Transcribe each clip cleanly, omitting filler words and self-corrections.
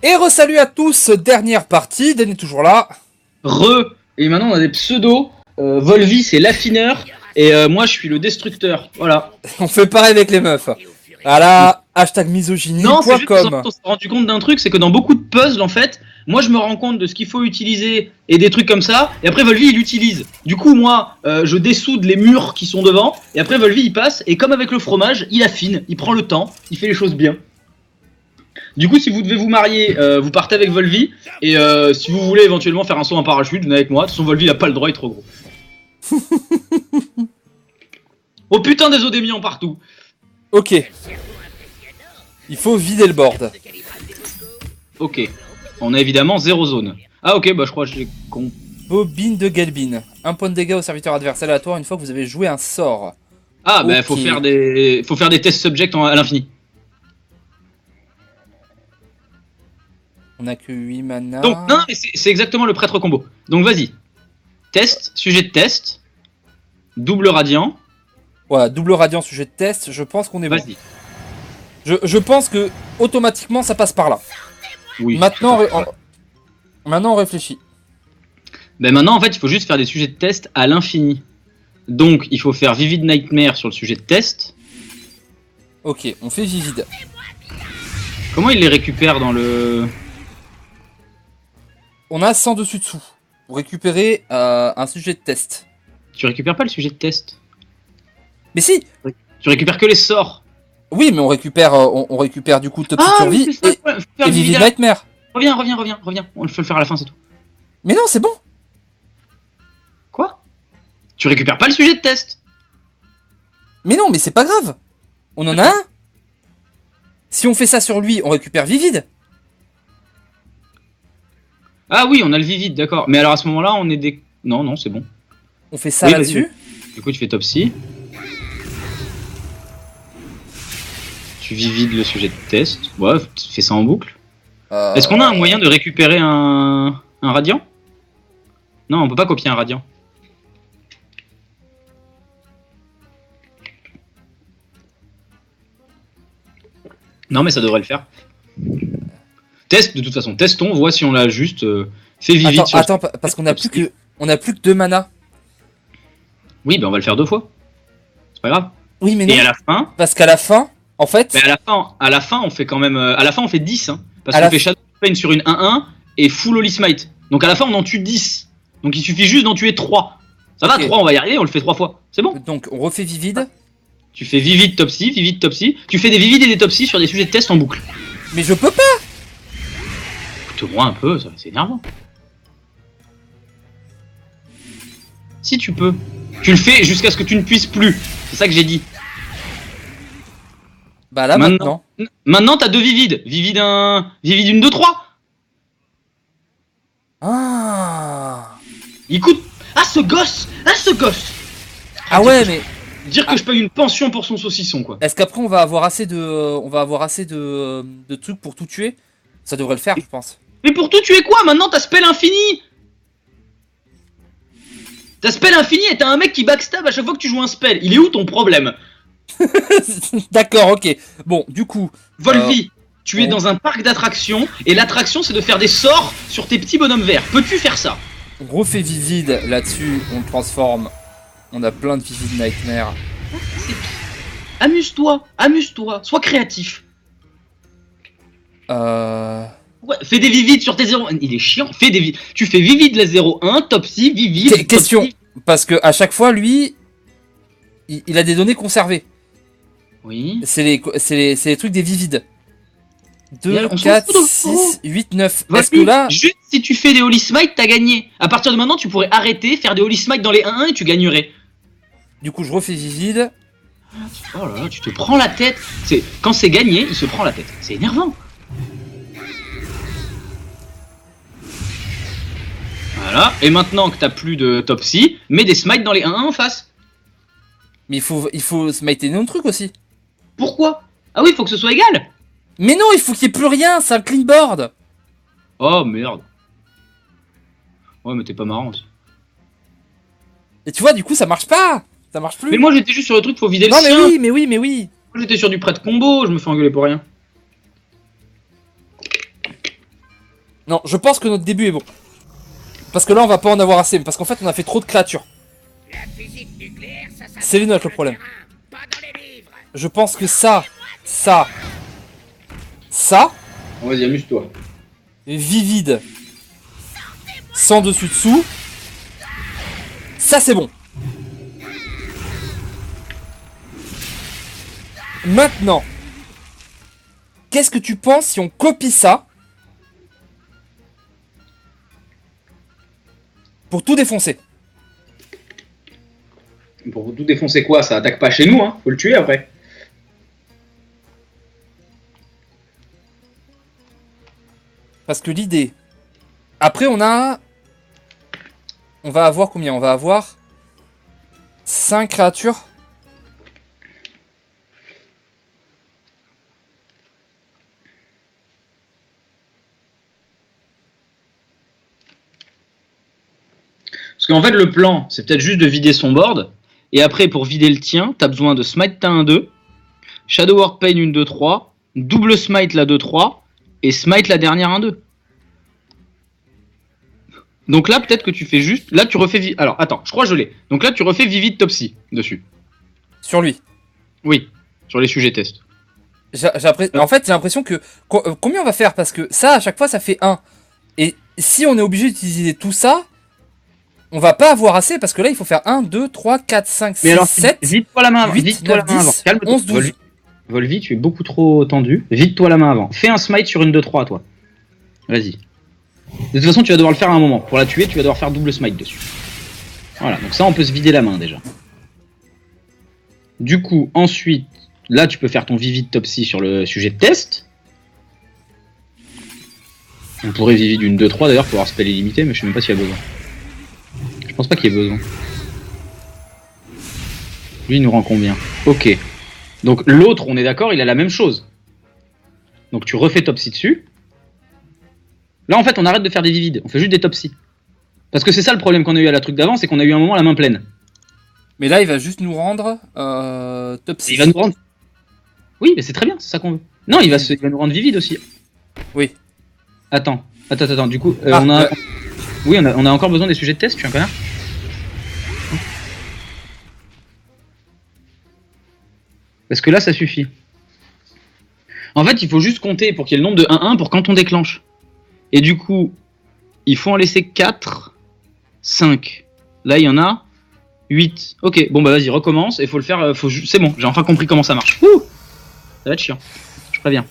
Et re-salut à tous, dernière partie, Dan est toujours là. Et maintenant on a des pseudos. Volvi c'est l'affineur et moi je suis le destructeur. Voilà. On fait pareil avec les meufs. Voilà, Non, c'est juste misogynie.com. qu'on s'est rendu compte d'un truc, c'est que dans beaucoup de puzzles en fait, moi je me rends compte de ce qu'il faut utiliser et des trucs comme ça, et après Volvi il l'utilise. Du coup moi je dessoude les murs qui sont devant, et après Volvi il passe, et comme avec le fromage, il affine, il prend le temps, il fait les choses bien. Du coup, si vous devez vous marier, vous partez avec Volvi. Et si vous voulez éventuellement faire un saut en parachute, venez avec moi. De toute façon, Volvi il a pas le droit, il est trop gros. Oh putain, des odémions partout. Ok. Il faut vider le board. Ok. On a évidemment 0 zone. Ah ok, bah je crois que j'ai con. Bobine de Galbine. Un point de dégâts au serviteur adverse aléatoire une fois que vous avez joué un sort. Ah bah Ok. faut faire des tests subject à l'infini. On a que 8 mana. Donc non, mais c'est exactement le prêtre combo. Donc vas-y. Test, sujet de test. Double radiant. Voilà, double radiant sujet de test, je pense qu'on est bon. Vas-y. Je pense que automatiquement ça passe par là. Oui. Maintenant on réfléchit. Ben maintenant en fait il faut juste faire des sujets de test à l'infini. Donc il faut faire Vivid Nightmare sur le sujet de test. Ok, on fait vivide. Comment il les récupère dans le... On a 100 dessus dessous. Pour récupérer un sujet de test. Tu récupères pas le sujet de test. Mais si. Tu récupères que les sorts. Oui, mais on récupère du coup Top Survie et Vivid Nightmare. Reviens. On peut le faire à la fin, c'est tout. Mais non, c'est bon. Quoi? Tu récupères pas le sujet de test. Mais non, mais c'est pas grave. On en a un. Si on fait ça sur lui, on récupère Vivid. Ah oui, on a le Vivid, d'accord. Mais alors à ce moment-là, on est des... Non, c'est bon. On fait ça Oui, là-dessus. Du coup, tu fais Topsy. Tu vivides le sujet de test. Ouais, tu fais ça en boucle. Est-ce qu'on a un moyen de récupérer un radiant? Non, on peut pas copier un radiant. Non, mais ça devrait le faire. Test, de toute façon. Testons, vois si on l'a juste fait vivide. Attends, parce qu'on a plus que 2 mana. Oui, ben on va le faire 2 fois. C'est pas grave. Oui, mais non. Et à la fin... Parce qu'à la fin, en fait... Mais à la fin, on fait quand même... à la fin, on fait 10, hein. Parce qu'on fait Shadow Pain sur une 1-1 et Full Holy Smite. Donc à la fin, on en tue 10. Donc il suffit juste d'en tuer 3. Ça va, 3, on va y arriver, on le fait 3 fois. C'est bon. Donc on refait Vivid. Tu fais Vivid Topsy, Vivid Topsy. Tu fais des Vivid et des Topsy sur des sujets de test en boucle. Mais je peux pas. Écoute-moi un peu, c'est énervant. Si tu peux. Tu le fais jusqu'à ce que tu ne puisses plus. C'est ça que j'ai dit. Bah là maintenant. Maintenant t'as 2 Vivid. Vivid une 2-3. Ah. Écoute. Ah ce gosse. Ah ouais, mais... Dire que je paye une pension pour son saucisson, quoi. Est-ce qu'après on va avoir assez de trucs pour tout tuer? Ça devrait le faire, je pense. Mais pour tout tuer quoi? Maintenant t'as spell infini. T'as spell infini et t'as un mec qui backstab à chaque fois que tu joues un spell. Il est où ton problème? D'accord, ok. Bon, du coup... Volvi, tu es dans un parc d'attractions et l'attraction c'est de faire des sorts sur tes petits bonhommes verts. Peux-tu faire ça? On refait Vivid là-dessus, on le transforme. On a plein de Vivid Nightmare. Amuse-toi, sois créatif. Ouais, fais des vivides sur tes 0-1. Il est chiant, fais des vivides. Tu fais vivid la 0-1, Topsy, vivid. Question, Topsy. parce que à chaque fois, lui, il a des données conservées. Oui. C'est les trucs des Vivides. 2, on 4, 6, 8, 9. Est-ce que là... Juste si tu fais des Holy Smite, t'as gagné. À partir de maintenant, tu pourrais arrêter, faire des Holy Smite dans les 1-1 et tu gagnerais. Du coup, je refais Vivid. Oh là là, tu te prends la tête. Quand c'est gagné, il se prend la tête. C'est énervant. Voilà. Et maintenant que t'as plus de Topsy, mets des Smite dans les 1-1 en face. Mais il faut smiter nos trucs aussi. Pourquoi? Ah oui, il faut que ce soit égal. Mais non, il faut qu'il n'y ait plus rien, c'est un clean board. Oh merde. Ouais, mais t'es pas marrant aussi. Et tu vois, du coup, ça marche pas. Ça marche plus. Mais moi, j'étais juste sur le truc, faut vider non, le sien. Non, mais oui. Moi, j'étais sur du prêt de combo, je me fais engueuler pour rien. Non, je pense que notre début est bon. Parce que là, on va pas en avoir assez. Parce qu'en fait, on a fait trop de créatures. C'est lui notre problème. Je pense que ça... Bon, vas-y, amuse-toi. Vivide. Sans dessus-dessous. Ça, c'est bon. Maintenant. Qu'est-ce que tu penses si on copie ça pour tout défoncer? Pour tout défoncer quoi? Ça attaque pas chez nous, hein. Faut le tuer après. Parce que l'idée... Après, on va avoir combien? On va avoir 5 créatures. Parce qu'en fait, le plan, c'est peut-être juste de vider son board. Et après, pour vider le tien, t'as besoin de smite ta 1-2, Shadow Warpaint une 2-3, double smite la 2-3, et smite la dernière 1-2. Donc là, peut-être que tu fais juste... Là, tu refais... Alors, attends, je crois que je l'ai. Donc là, tu refais Vivid Topsy dessus. Sur lui. Oui, sur les sujets test. En fait, j'ai l'impression que... Combien on va faire? Parce que ça, à chaque fois, ça fait 1. Et si on est obligé d'utiliser tout ça, on va pas avoir assez. Parce que là, il faut faire 1, 2, 3, 4, 5, 6, 7, vide-toi la main avant. 8, Vide-toi 9, la main avant. 10, Calme-toi. 11, 12. Volvi, tu es beaucoup trop tendu. Vide-toi la main avant. Fais un smite sur une 2-3, toi. Vas-y. De toute façon, tu vas devoir le faire à un moment. Pour la tuer, tu vas devoir faire double smite dessus. Voilà, donc ça, on peut se vider la main déjà. Du coup, ensuite, là, tu peux faire ton Vivid Topsy sur le sujet de test. On pourrait Vivid une 2-3 d'ailleurs pour avoir spell illimité, mais je sais même pas s'il y a besoin. Je pense pas qu'il y ait besoin. Lui, il nous rend combien? Ok. Donc l'autre, on est d'accord, il a la même chose. Donc tu refais Topsy dessus. Là, en fait, on arrête de faire des vivides. On fait juste des Topsy. Parce que c'est ça le problème qu'on a eu à la truc d'avant, c'est qu'on a eu un moment la main pleine. Mais là, il va juste nous rendre top 6. Il va nous rendre... Oui, mais c'est très bien, c'est ça qu'on veut. Non, il va nous rendre vivide aussi. Oui. Attends. Du coup, on a... Oui, on a encore besoin des sujets de test, je suis un connard. Parce que là, ça suffit. En fait, il faut juste compter pour qu'il y ait le nombre de 1-1 pour quand on déclenche. Et du coup, il faut en laisser 4, 5. Là, il y en a 8. Ok, bon bah vas-y, recommence. Et faut le faire, c'est bon, j'ai enfin compris comment ça marche. Ouh, ça va être chiant, je préviens.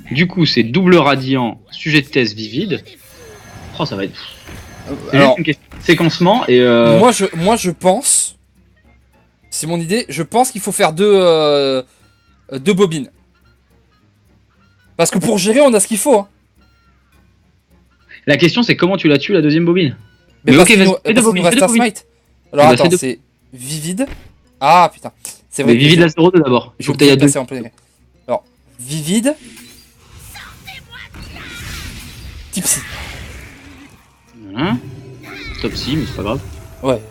Du coup, c'est double radiant, sujet de test vivide. Oh, ça va être... Alors, une question de séquencement et... Moi, je pense... C'est mon idée, je pense qu'il faut faire deux bobines. Parce que pour gérer, on a ce qu'il faut. Hein. La question, c'est comment tu la tues, la deuxième bobine. Mais ok, vas-y, fais deux bobines. Reste un smite. Alors attends, c'est vivide. Ah putain. C'est vrai. Mais vivide la 0-2 d'abord. Il faut que tu ailles à 2. Alors, vivide. Tipsy. Voilà. Topsy, mais c'est pas grave. Ouais.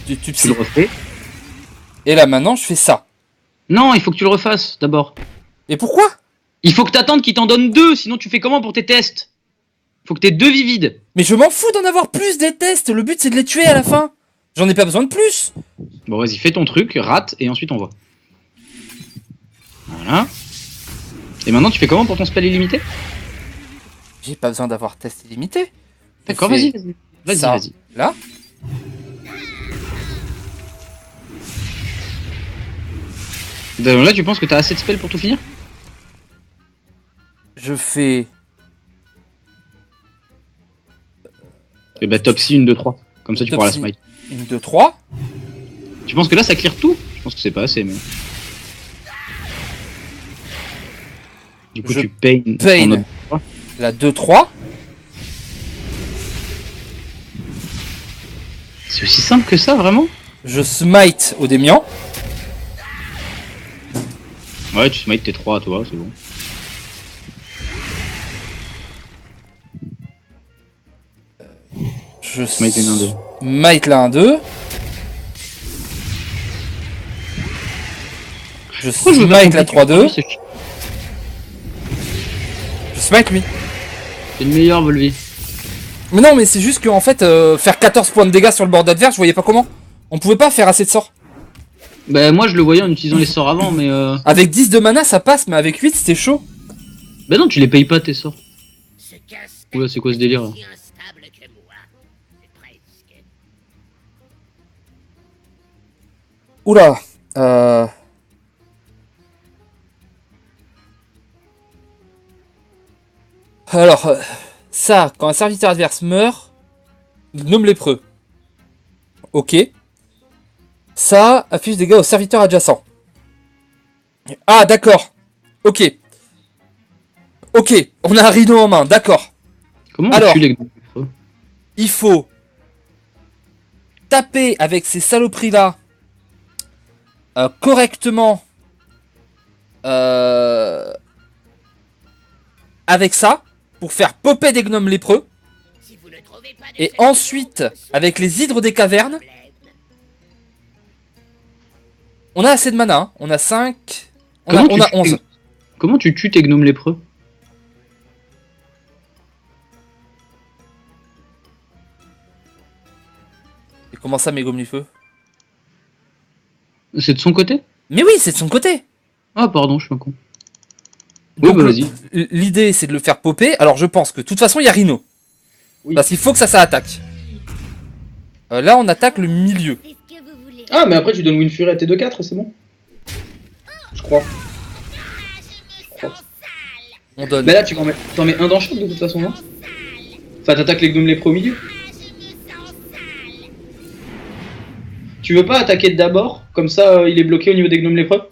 Tu le refais. Et là maintenant, je fais ça. Non, il faut que tu le refasses d'abord. Et pourquoi? Il faut que t'attendes qu'il t'en donne 2, sinon tu fais comment pour tes tests? Faut que t'aies 2 vivides. Mais je m'en fous d'en avoir plus des tests, le but c'est de les tuer à la fin. J'en ai pas besoin de plus. Bon vas-y, fais ton truc, rate, et ensuite on voit. Voilà. Et maintenant tu fais comment pour ton spell illimité? J'ai pas besoin d'avoir test illimité. D'accord, vas-y. Vas-y. Là. Là tu penses que t'as assez de spells pour tout finir? Je fais... Et bah Topsy une 2-3. Comme ça tu pourras la smite. Une 2-3. Tu penses que là ça clear tout? Je pense que c'est pas assez mais... Du coup tu pain la 2-3. C'est aussi simple que ça vraiment? Je smite au démiant. Ouais, tu smite tes 3 à toi, c'est bon. Je smite une 1-2. Smite la 1-2. Je smite la 3-2. Je smite lui. C'est une meilleure Volvi. Mais non, mais c'est juste que en fait, faire 14 points de dégâts sur le bord adverse, je voyais pas comment. On pouvait pas faire assez de sorts. Bah moi je le voyais en utilisant les sorts avant, mais Avec 10 de mana, ça passe, mais avec 8, c'était chaud. bah non, tu les payes pas tes sorts. Oula, c'est quoi ce délire là? Oula. Alors, ça, quand un serviteur adverse meurt, gnome lépreux. Ok. Ça affiche des dégâts au serviteur adjacent. Ah, d'accord. Ok. Ok, on a un rhino en main, d'accord. Comment on Alors, tue les gnomes lépreux? il faut taper avec ces saloperies-là correctement avec ça pour faire popper des gnomes lépreux. Et ensuite, avec les hydres des cavernes, on a assez de mana. Hein. On a 5. On a 11. Comment tu tues tes gnomes lépreux? Et comment ça, mes gommes du feu? C'est de son côté? Mais oui, c'est de son côté. Ah pardon, je suis un con. Donc, bah vas-y. l'idée, c'est de le faire popper. Alors, je pense que de toute façon, il y a Rhino. Oui. Parce qu'il faut que ça attaque. Là, on attaque le milieu. Ah, mais après tu donnes Win Fury à T2-4 et c'est bon. Je crois. On donne. Mais là, tu t'en mets un dans chaque de toute façon, non? Enfin, t'attaques les gnomes lépreux au milieu. Tu veux pas attaquer d'abord? Comme ça, il est bloqué au niveau des gnomes lépreux?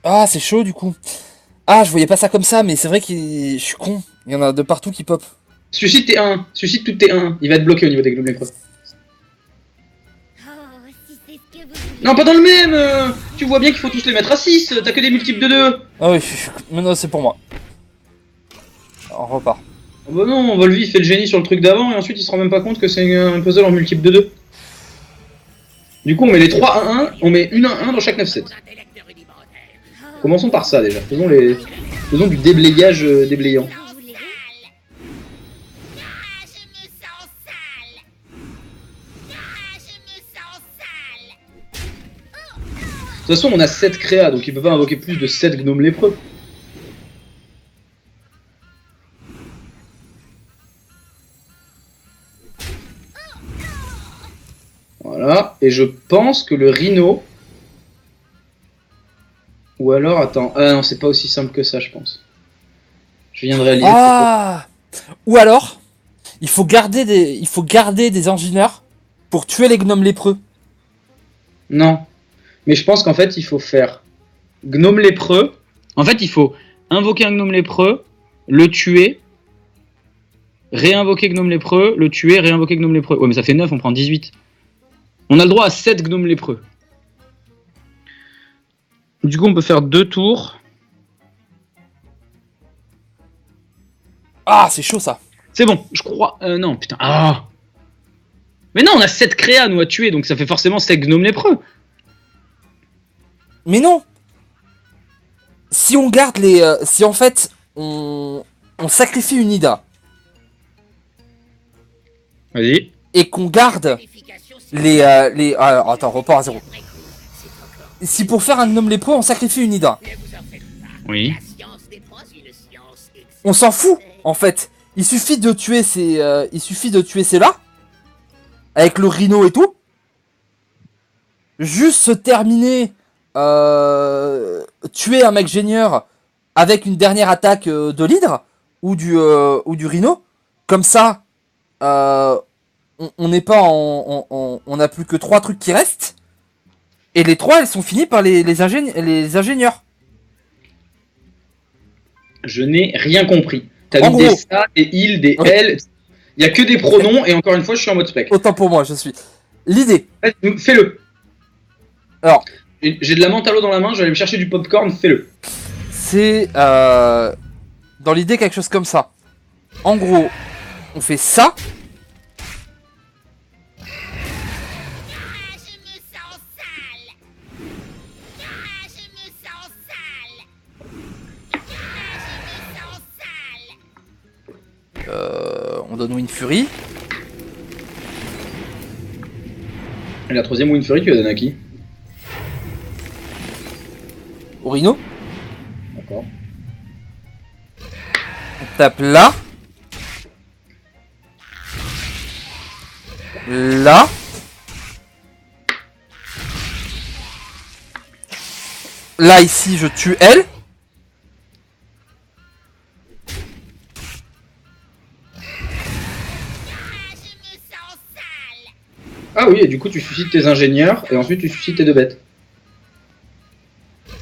Ah, c'est chaud du coup. Ah, je voyais pas ça comme ça, mais c'est vrai que je suis con. Il y en a de partout qui pop. Suscite tes 1, suscite toutes tes 1. Il va être bloqué au niveau des gnomes lépreux. Non, pas dans le même. Tu vois bien qu'il faut tous les mettre à 6. T'as que des multiples de 2. Ah oui, mais non, c'est pour moi. On repart. Oh bah non, Volvi fait le génie sur le truc d'avant et ensuite il se rend même pas compte que c'est un puzzle en multiple de 2. Du coup, on met les 3 à 1, on met une à 1 dans chaque 9-7. Commençons par ça déjà. Faisons du déblayage déblayant. De toute façon, on a 7 créas, donc il peut pas invoquer plus de 7 gnomes lépreux. Voilà, et je pense que le rhino... Ou alors, attends, ah non, c'est pas aussi simple que ça, je pense. Je viens de réaliser... Ah. Ou alors, il faut garder des ingénieurs pour tuer les gnomes lépreux. Non, mais je pense qu'en fait, il faut faire gnome lépreux. En fait, il faut invoquer un gnome lépreux, le tuer, réinvoquer gnome lépreux, le tuer, réinvoquer gnome lépreux. Ouais, mais ça fait 9, on prend 18. On a le droit à 7 gnomes lépreux. Du coup, on peut faire 2 tours. Ah, c'est chaud ça. C'est bon, je crois... non, putain. Ah. Mais non, on a 7 créas, nous, à tuer, donc ça fait forcément 7 gnomes lépreux. Mais non. Si on garde les... si en fait, on sacrifie une Ida. Vas-y. Et qu'on garde les... alors, attends, repart à 0. Si pour faire un gnome lépreux, on sacrifie une Ida. Oui. On s'en fout, en fait. Il suffit de tuer ces là. Avec le rhino et tout. Juste se terminer... tuer un mec génieur avec une dernière attaque de l'hydre ou du rhino. Comme ça, on n'est pas on n'a plus que 3 trucs qui restent. Et les 3, elles sont finies par les ingénieurs. Je n'ai rien compris. T'as En mis des gros. ça, des il, des Ouais. elle. Il y a que des pronoms et encore une fois, je suis en mode spec. Autant pour moi, je suis. L'idée. Fais-le. Alors. J'ai de la menthe à l'eau dans la main, je vais aller me chercher du popcorn, fais-le. C'est dans l'idée quelque chose comme ça. En gros, on fait ça. on donne Wind Fury. Et la troisième Wind Fury, tu la donnes à qui? Au Rhino. D'accord. On tape là. Là. Là, ici, je tue elle. Ah oui, et du coup tu suscites tes ingénieurs et ensuite tu suscites tes deux bêtes.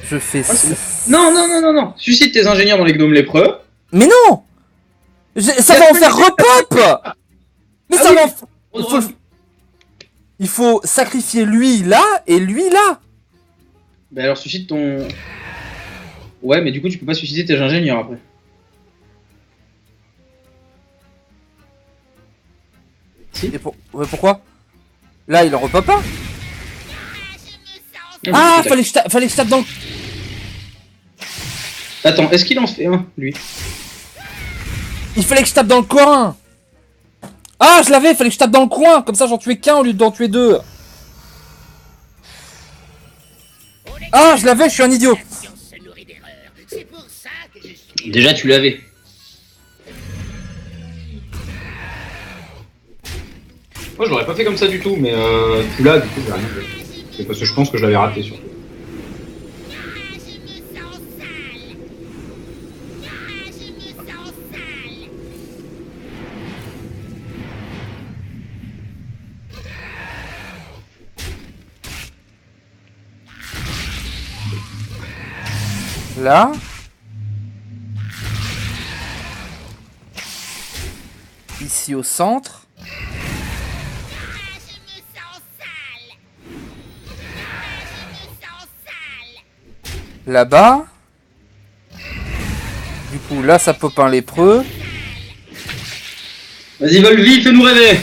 Je fais ça. Non, non, non, non, non. Suscite tes ingénieurs dans les gnomes lépreux. Mais non, ça va en faire repop. Mais Ah ça oui, va il faut sacrifier lui là et lui là. Bah alors suscite ton... Ouais, mais du coup tu peux pas susciter tes ingénieurs après. Si. Et ouais, pourquoi? Là, il en repop pas. Ah, Fallait que je tape dans le... Attends, est-ce qu'il en fait un, lui? Il fallait que je tape dans le coin. Ah, je l'avais, fallait que je tape dans le coin. Comme ça, j'en tuais qu'un au lieu d'en tuer deux. Ah, je l'avais, je suis un idiot. Déjà tu l'avais. Moi je l'aurais pas fait comme ça du tout, mais tu l'as, du coup j'ai rien fait. C'est parce que je pense que je l'avais raté surtout. Là. Ici au centre. Là-bas. Du coup, là, ça pop un lépreux. Vas-y Volvi, fais-nous rêver.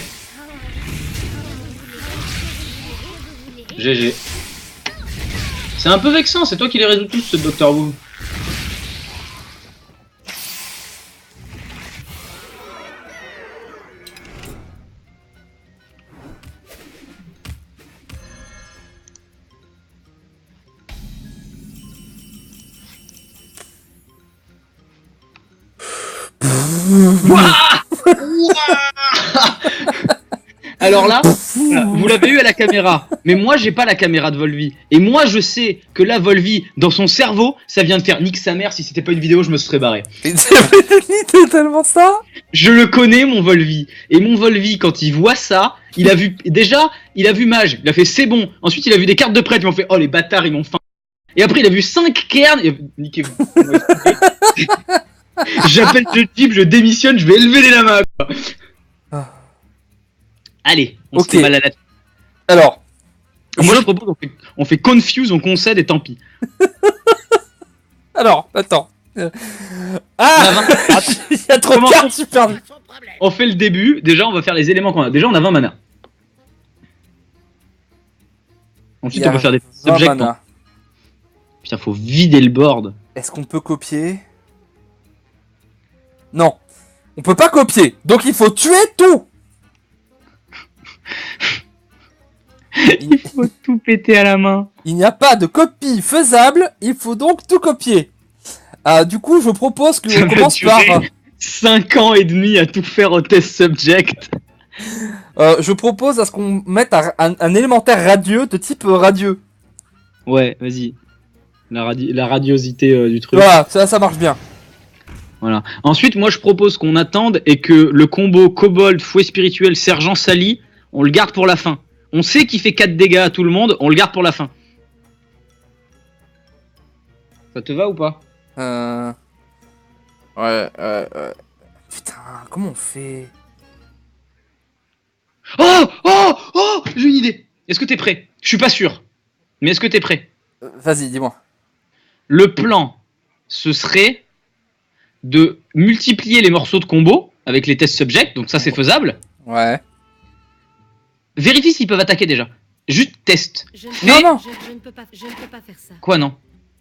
GG. C'est un peu vexant, c'est toi qui les résous tous, ce Dr. Wu. Alors là, vous l'avez eu à la caméra, mais moi j'ai pas la caméra de Volvi. Et moi je sais que là Volvi, dans son cerveau, ça vient de faire nique sa mère. Si c'était pas une vidéo, je me serais barré. C'est totalement ça. Je le connais mon Volvi. Et mon Volvi, quand il voit ça, il a vu déjà, il a vu Mage, il a fait c'est bon. Ensuite il a vu des cartes de prêtre, ils m'ont fait oh les bâtards, ils m'ont faim. Et après il a vu 5 cairns, et... niquez-vous. J'appelle le type, je démissionne, je vais élever les lamas. Allez, on se fait mal à la tête. Alors, moi je propose, on fait confuse, on concède et tant pis. Alors, attends. Ah, il y a trop de cartes super. On fait le début. Déjà, on va faire les éléments qu'on a. Déjà, on a 20 mana. Ensuite, on peut faire des objets. Putain, faut vider le board. Est-ce qu'on peut copier? Non, on peut pas copier. Donc il faut tuer tout. Il faut tout péter à la main. Il n'y a pas de copie faisable, il faut donc tout copier. Du coup, je propose que on commence par... 5 ans et demi à tout faire au test subject. Je propose à ce qu'on mette un élémentaire radieux de type radieux. Ouais, vas-y. La radiosité du truc. Voilà, ça marche bien. Voilà. Ensuite, moi je propose qu'on attende et que le combo Kobold, Fouet Spirituel, Sergent Sali, on le garde pour la fin. On sait qu'il fait 4 dégâts à tout le monde, on le garde pour la fin. Ça te va ou pas? Ouais. Putain, comment on fait? Oh, j'ai une idée. Est-ce que t'es prêt? Je suis pas sûr. Mais est-ce que t'es prêt? Vas-y, dis-moi. Le plan, ce serait de multiplier les morceaux de combo avec les tests subject, donc ça c'est faisable. Ouais. Vérifie s'ils peuvent attaquer déjà. Juste test. Non. Je ne peux pas faire ça. Quoi non?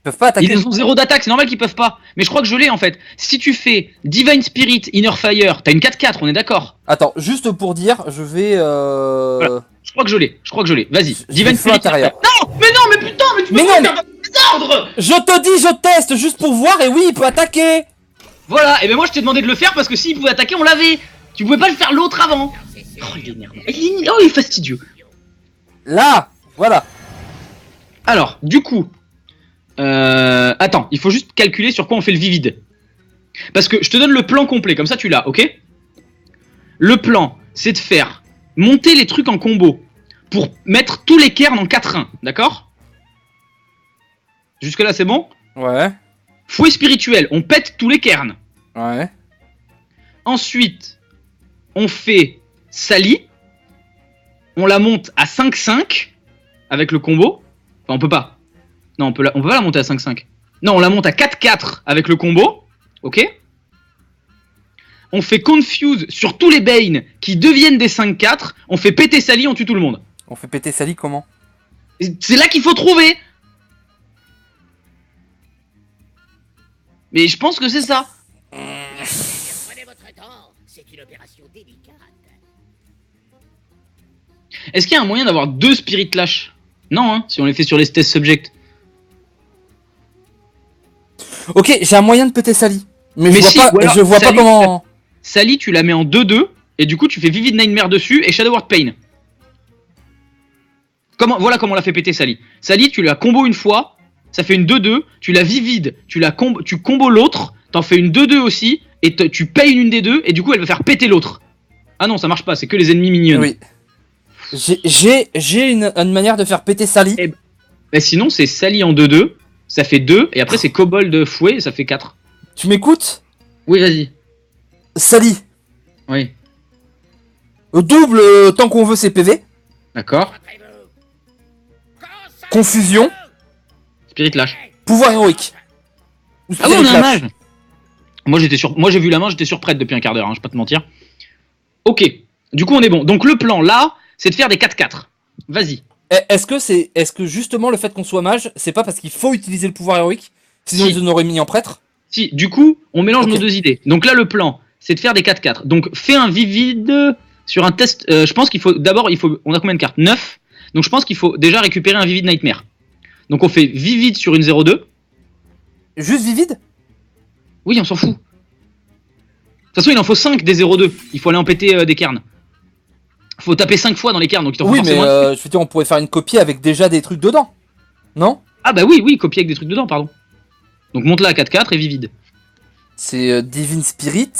peuvent pas attaquer. Ils ont 0 d'attaque, c'est normal qu'ils peuvent pas. Mais je crois que je l'ai en fait. Si tu fais Divine Spirit, Inner Fire, t'as une 4-4, on est d'accord. Attends, juste pour dire, je vais. Voilà. Je crois que je l'ai. Vas-y. Divine feu Spirit. intérieur. Non, mais putain, mais tu peux Mais pas non, faire des ordres. Je te dis, je teste juste pour voir, et oui, il peut attaquer. Voilà, et ben moi je t'ai demandé de le faire parce que s'il pouvait attaquer, on l'avait. Tu pouvais pas le faire l'autre avant. Oh, il est énervant. Oh, il est fastidieux. Là, voilà. Alors, du coup. Attends, il faut juste calculer sur quoi on fait le vivide. Parce que je te donne le plan complet, comme ça tu l'as, ok? Le plan, c'est de faire monter les trucs en combo pour mettre tous les cairns en 4-1, d'accord? Jusque là c'est bon? Ouais. Fouet spirituel, on pète tous les cairns. Ouais. Ensuite, on fait Sally. On la monte à 5-5 avec le combo. Enfin, on peut pas. Non, on peut pas la monter à 5-5. Non, on la monte à 4-4 avec le combo. Ok? On fait Confuse sur tous les Bane qui deviennent des 5-4. On fait péter Sally, on tue tout le monde. On fait péter Sally comment? C'est là qu'il faut trouver. Mais je pense que c'est ça. Prenez votre temps, c'est une opération délicate. Est-ce qu'il y a un moyen d'avoir 2 Spirit Lash? Non, hein, si on les fait sur les test subject. Ok, j'ai un moyen de péter Sally. Mais je vois si, pas, ou alors, je vois pas Sally, comment. Sally, tu la mets en 2-2, et du coup, tu fais Vivid Nightmare dessus et Shadow Word Pain. Voilà comment on l'a fait péter Sally. Sally, tu la combo une fois, ça fait une 2-2, tu la vivides, tu combos l'autre, t'en fais une 2-2 aussi, et tu payes une des deux, et du coup, elle va faire péter l'autre. Ah non, ça marche pas, c'est que les ennemis mignons. Oui. J'ai une manière de faire péter Sally. Mais sinon, c'est Sally en 2-2, ça fait 2, et après, c'est Kobold Fouet, et ça fait 4. Tu m'écoutes? Oui, vas-y. Sally. Oui. Double tant qu'on veut ses PV. D'accord. Confusion. Spirit Lash. Pouvoir héroïque. Ou Ah oui, Spirit on a un Lash. mage. Moi, j'ai vu la main, j'étais sur prête depuis un quart d'heure, hein, je vais pas te mentir. Ok. Du coup, on est bon. Donc, le plan, là, c'est de faire des 4-4. Vas-y. Est-ce que justement le fait qu'on soit mage, c'est pas parce qu'il faut utiliser le pouvoir héroïque? Sinon Si. ils nous auraient mis en prêtre. Si, du coup, on mélange Ok. nos deux idées. Donc là, le plan, c'est de faire des 4-4. Donc, fais un vivide sur un test. Je pense qu'il faut. D'abord, on a combien de cartes? 9. Donc, je pense qu'il faut déjà récupérer un vivide Nightmare. Donc, on fait vivide sur une 0-2. Juste vivide? Oui, on s'en fout. De toute façon, il en faut 5 des 0-2. Il faut aller en péter des cairns. Faut taper 5 fois dans les cairns, donc il t'en faut Oui, mais forcément. je veux dire, on pourrait faire une copie avec déjà des trucs dedans. Non? Ah, bah oui, copier avec des trucs dedans, pardon. Donc, monte là à 4-4 et vivide. C'est Divine Spirit.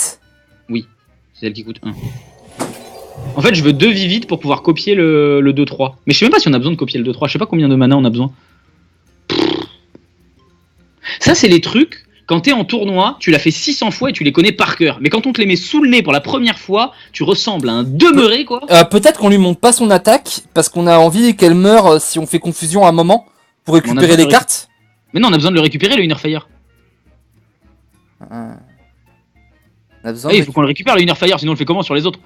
C'est elle qui coûte 1. En fait, je veux 2 vivides pour pouvoir copier le 2-3. Mais je sais même pas si on a besoin de copier le 2-3. Je sais pas combien de mana on a besoin. Ça, c'est les trucs. Quand t'es en tournoi, tu l'as fait 600 fois et tu les connais par cœur. Mais quand on te les met sous le nez pour la première fois, tu ressembles à un demeuré, quoi. Peut-être qu'on lui monte pas son attaque parce qu'on a envie qu'elle meure si on fait confusion à un moment pour récupérer besoin les de cartes. Mais non, on a besoin de le récupérer, le Inner Fire. On a besoin Oui, de il faut qu'on le récupère, le Inner Fire, sinon on le fait comment sur les autres?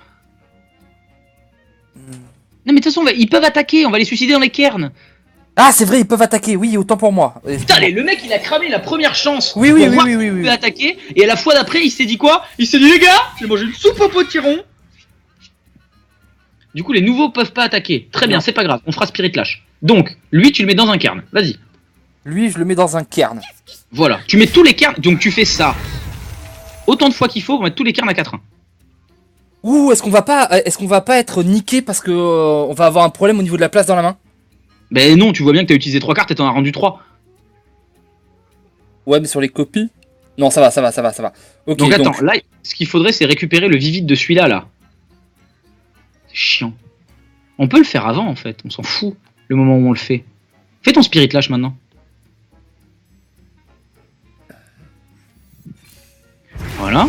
Non, mais de toute façon, ils peuvent attaquer, on va les suicider dans les cairns. Ah, c'est vrai, ils peuvent attaquer. Oui, autant pour moi. Putain, allez, le mec, il a cramé la première chance. Oui, pour voir oui. qu'il peut attaquer. Et à la fois d'après, il s'est dit quoi? Il s'est dit, les gars, j'ai mangé une soupe au potiron. Du coup, les nouveaux peuvent pas attaquer. Très bien, Non. c'est pas grave, on fera Spirit Lash. Donc, lui, tu le mets dans un cairn. Vas-y. Lui, je le mets dans un cairn. Voilà, tu mets tous les cairns. Donc, tu fais ça autant de fois qu'il faut pour mettre tous les cairns à 4-1. Ouh, est-ce qu'on va pas être niqué parce que on va avoir un problème au niveau de la place dans la main? Ben non, tu vois bien que t'as utilisé 3 cartes et t'en as rendu 3. Ouais, mais sur les copies. Non, ça va. Ok, Donc, attends, là, ce qu'il faudrait, c'est récupérer le vivide de celui-là, là. C'est chiant. On peut le faire avant, en fait. On s'en fout, le moment où on le fait. Fais ton Spirit Lash maintenant. Voilà.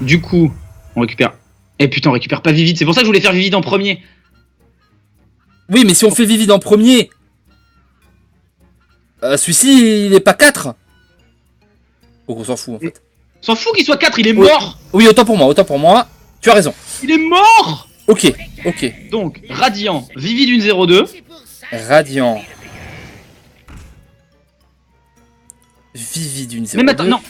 Du coup, on récupère... Eh putain, on récupère pas vivide. C'est pour ça que je voulais faire vivide en premier. Oui, mais si on fait vivide en premier, celui-ci, il est pas 4. Donc on s'en fout en fait. On s'en fout qu'il soit 4, il est mort. Oui, autant pour moi. Tu as raison. Il est mort. Ok. Donc, Radiant, vivide une 0-2. C'est pour ça. Radiant. vivide une 0-2. Mais maintenant, non.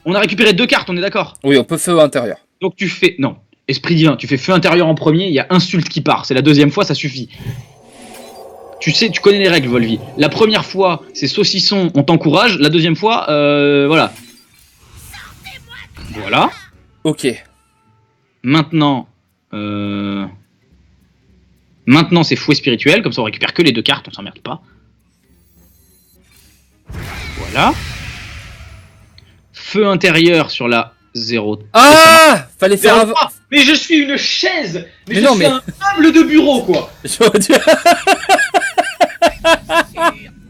On a récupéré 2 cartes, on est d'accord. Oui, on peut feu intérieur. Donc tu fais... Non, esprit divin, tu fais feu intérieur en premier, il y a insulte qui part. C'est la deuxième fois, ça suffit. Tu sais, tu connais les règles, Volvi. La première fois, c'est saucisson, on t'encourage. La deuxième fois, voilà. Voilà. Ok. Maintenant... Maintenant, c'est fouet spirituel, comme ça on récupère que les 2 cartes, on s'emmerde pas. Voilà. Feu intérieur sur la 0. Ah, fallait faire avant. Mais je suis une chaise. Mais non, mais- un meuble de bureau, quoi. J'aurais dû- Sur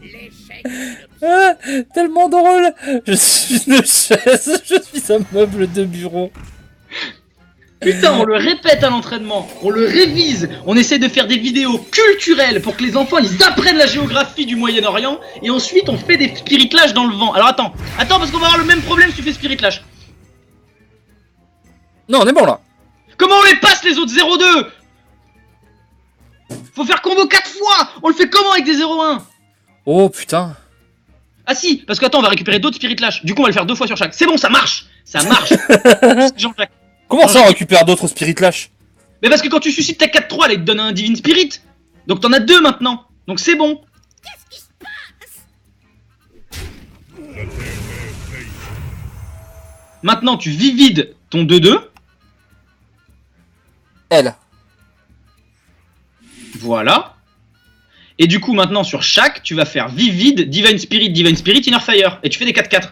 l'échec Ah, tellement drôle. Je suis une chaise, je suis un meuble de bureau. Putain, on le répète à l'entraînement, on le révise, on essaie de faire des vidéos culturelles pour que les enfants ils apprennent la géographie du Moyen-Orient et ensuite on fait des spirit lash dans le vent. Alors attends, parce qu'on va avoir le même problème si tu fais spirit lash. Non, on est bon là. Comment on les passe les autres 0-2? Faut faire combo 4 fois. On le fait comment avec des 0-1? Oh putain. Ah si, parce qu'attends, on va récupérer d'autres spirit lash. Du coup on va le faire 2 fois sur chaque. C'est bon, ça marche. Ça marche. Jean-Jacques. Comment ça on récupère d'autres Spirit Lash? Mais parce que quand tu suscites ta 4-3, là, il te donne un Divine Spirit. Donc t'en as 2 maintenant. Donc c'est bon. Maintenant, tu vivides ton 2-2. Elle. Voilà. Et du coup, maintenant, sur chaque, tu vas faire Vivid, Divine Spirit, Inner Fire. Et tu fais des 4-4.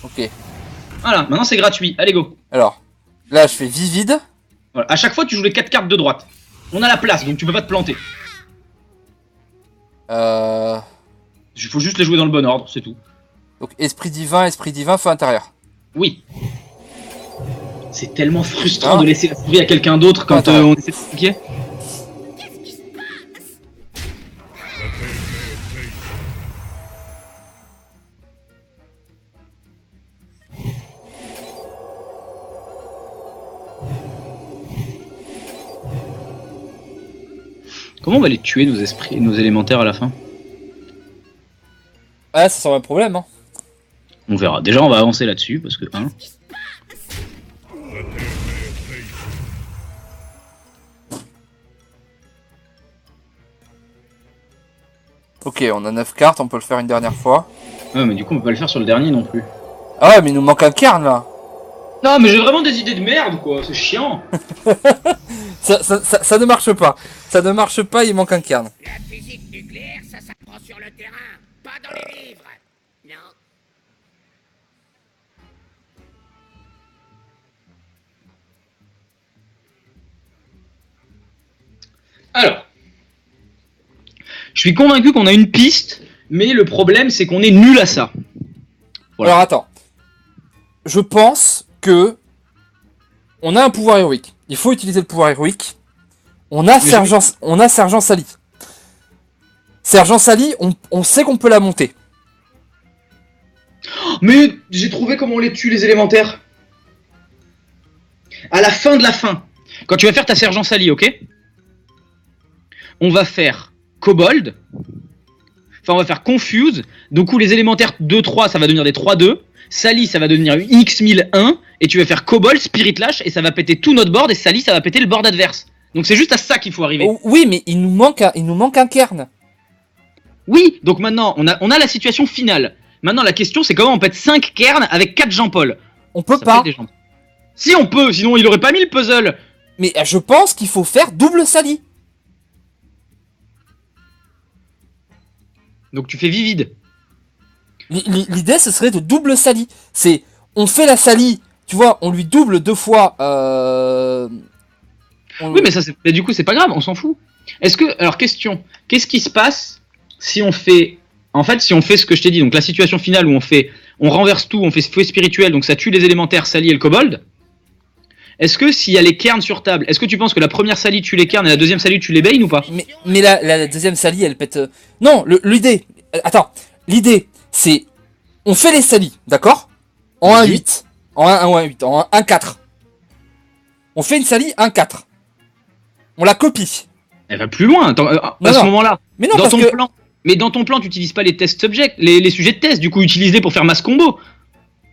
Ok. Voilà, maintenant c'est gratuit. Allez, go. Alors, là je fais vivide. Voilà. À chaque fois, tu joues les 4 cartes de droite. On a la place, donc tu peux pas te planter. Il faut juste les jouer dans le bon ordre, c'est tout. Donc esprit divin, feu intérieur. Oui. C'est tellement frustrant Ah. de laisser la souris à quelqu'un d'autre quand Attends. on essaie de s'expliquer. Comment on va les tuer nos esprits, nos élémentaires à la fin? Ah, ça sera un problème, hein. On verra. Déjà, on va avancer là-dessus parce que Ok, on a 9 cartes, on peut le faire une dernière fois. Ouais, mais du coup, on peut pas le faire sur le dernier non plus. Ah ouais, mais il nous manque un cairn là. Non, mais j'ai vraiment des idées de merde, quoi. C'est chiant. Ça ne marche pas. Ça ne marche pas, il manque un cairn. La physique nucléaire, ça s'apprend sur le terrain, pas dans les livres. Non. Alors, je suis convaincu qu'on a une piste, mais le problème, c'est qu'on est nul à ça. Voilà. Alors attends. Je pense que on a un pouvoir héroïque. Il faut utiliser le pouvoir héroïque. On a Sergent Sally. Sergent Sally, on sait qu'on peut la monter. Mais j'ai trouvé comment on les tue, les élémentaires. À la fin de la fin, quand tu vas faire ta sergent Sally, ok? On va faire Kobold. Enfin, on va faire Confuse. Donc, où les élémentaires 2-3, ça va devenir des 3-2. Sally, ça va devenir une X1001. Et tu vas faire Kobold, Spirit Lash. Et ça va péter tout notre board. Et Sally, ça va péter le board adverse. Donc, c'est juste à ça qu'il faut arriver. Oh, oui, mais il nous manque un cairn. Oui, donc maintenant, on a la situation finale. Maintenant, la question, c'est comment on pète 5 cairns avec 4 Jean-Paul. On peut Ça pas. fait des gens. Si on peut, sinon il aurait pas mis le puzzle. Mais je pense qu'il faut faire double Sally. Donc tu fais vivide. L'idée, ce serait de double Sally. C'est, on fait la Sally, tu vois, on lui double 2 fois. Oui, mais ça, mais du coup, c'est pas grave, on s'en fout. Est-ce que, alors question, qu'est-ce qui se passe si on fait, en fait, si on fait ce que je t'ai dit, donc la situation finale où on renverse tout, on fait fouet spirituel, donc ça tue les élémentaires, Sally et le kobold. Est-ce que s'il y a les cairns sur table, est-ce que tu penses que la première Sally tue les cairns et la deuxième Sally tue les Bane ou pas? Mais la deuxième Sally, elle pète. Non, l'idée. Attends, l'idée, c'est, on fait les Sally, d'accord? En 1-8, en 1-8, en 1-4. On fait une Sally 1-4. On la copie. Elle va plus loin, attends, à Non, ce non. moment-là. Mais non, Dans parce ton que plan. Mais dans ton plan, tu utilises pas les test subjects, les sujets de test, du coup, utilise-les pour faire masse combo.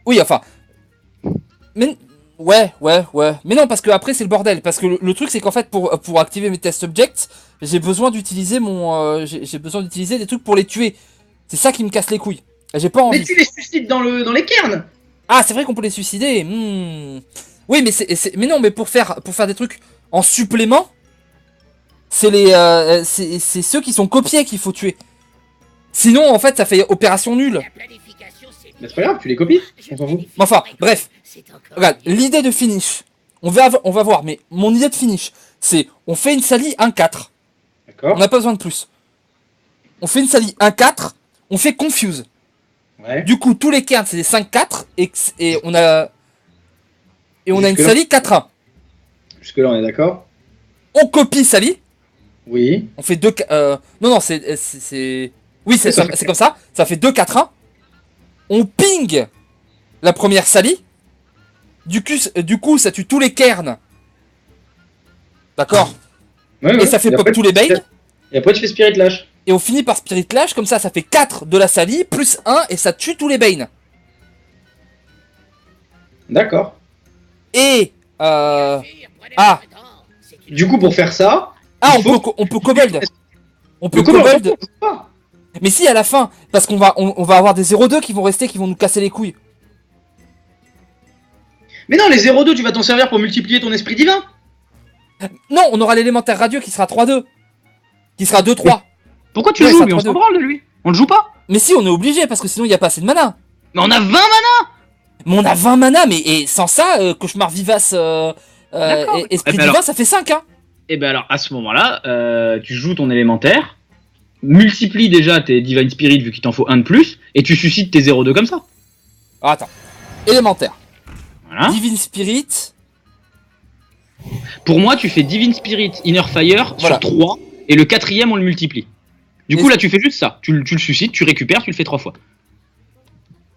Oui, enfin. Mais. Ouais. Mais non, parce que après, c'est le bordel. Parce que le truc, c'est qu'en fait, pour activer mes test subjects, j'ai besoin d'utiliser j'ai besoin d'utiliser des trucs pour les tuer. C'est ça qui me casse les couilles. Et j'ai pas envie. Mais tu les suscites dans les cairns. Ah, c'est vrai qu'on peut les suicider. Oui, mais mais non, mais pour faire des trucs en supplément, c'est ceux qui sont copiés qu'il faut tuer. Sinon, en fait, ça fait opération nulle. La planification, c'est Mais c'est pas grave, tu les copies. On s'en fout. Enfin, bref. C'est encore Regarde, l'idée de finish. On va voir, mais mon idée de finish, c'est on fait une salie 1-4. On D'accord. n'a pas besoin de plus. On fait une salie 1-4, on fait confuse. Ouais. Du coup, tous les cairns, c'est des 5-4, et on a une Jusque-là. salie 4-1. Jusque-là, on est d'accord. On copie salie. Oui. On fait 2... non, c'est... Oui, c'est comme ça. Ça fait 2-4-1. On ping la première salie. Du coup, ça tue tous les cairns. D'accord. Ouais, Et ça fait pop après, tous les Bane. Et après, tu fais Spirit Lash. Et on finit par Spirit Lash. Comme ça fait 4 de la salie. Plus 1. Et ça tue tous les Bane. D'accord. Et... pire, prenez ah. votre temps. C'est une Du coup, pour faire ça. Ah, il faut- on peut kobold. On peut Le comment kobold. pas. Mais si, à la fin. Parce qu'on va avoir des 0-2 qui vont rester, qui vont nous casser les couilles. Mais non, les 0-2, tu vas t'en servir pour multiplier ton esprit divin. Non, on aura l'élémentaire radio qui sera 3-2. Qui sera 2-3. Pourquoi tu Ouais, le joues, ça lui? On prend s'en deux. branle de lui. On le joue pas. Mais si, on est obligé, parce que sinon il n'y a pas assez de mana. Mais on a 20 mana. Mais on a 20 mana, mais et sans ça, cauchemar vivace D'accord. et esprit Eh ben divin, alors- ça fait 5, hein. Et ben alors, à ce moment-là, tu joues ton élémentaire, multiplie déjà tes Divine Spirit vu qu'il t'en faut un de plus, et tu suscites tes 0-2 comme ça. Ah, attends. Élémentaire. Voilà. Divine Spirit. Pour moi, tu fais Divine Spirit, Inner Fire Voilà. sur 3, et le quatrième, on le multiplie. Du Et- coup, là, tu fais juste ça. Tu le suscites, tu récupères, tu le fais 3 fois.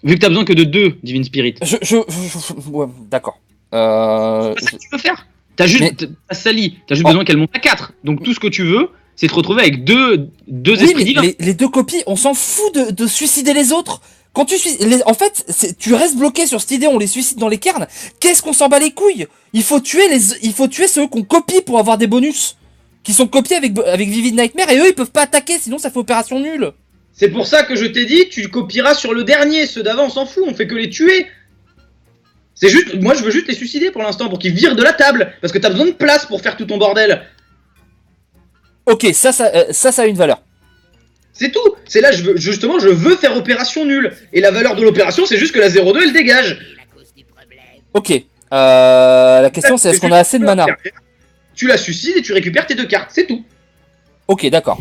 Vu que t'as besoin que de 2 Divine Spirit. Ouais, d'accord. C'est ça que tu veux faire. T'as juste, Mais- t'as Sally, t'as juste Oh. besoin qu'elle monte à 4. Donc tout ce que tu veux, c'est te retrouver avec deux Oui, esprits mais divins. les deux copies, on s'en fout de suicider les autres. Quand tu en fait, tu restes bloqué sur cette idée, on les suicide dans les cairns. Qu'est-ce qu'on s'en bat les couilles? Il faut tuer ceux qu'on copie pour avoir des bonus. Qui sont copiés avec Vivid Nightmare, et eux, ils peuvent pas attaquer, sinon ça fait opération nulle. C'est pour ça que je t'ai dit, tu copieras sur le dernier. Ceux d'avant, on s'en fout, on fait que les tuer. C'est juste, moi je veux juste les suicider pour l'instant, pour qu'ils virent de la table. Parce que t'as besoin de place pour faire tout ton bordel. Ok, ça a une valeur. C'est tout. C'est là, je veux faire opération nulle. Et la valeur de l'opération, c'est juste que la 0-2, elle dégage. la cause du problème. Ok. La question c'est est-ce qu'on a assez de mana? Tu la suicides et tu récupères tes 2 cartes, c'est tout. Ok, d'accord.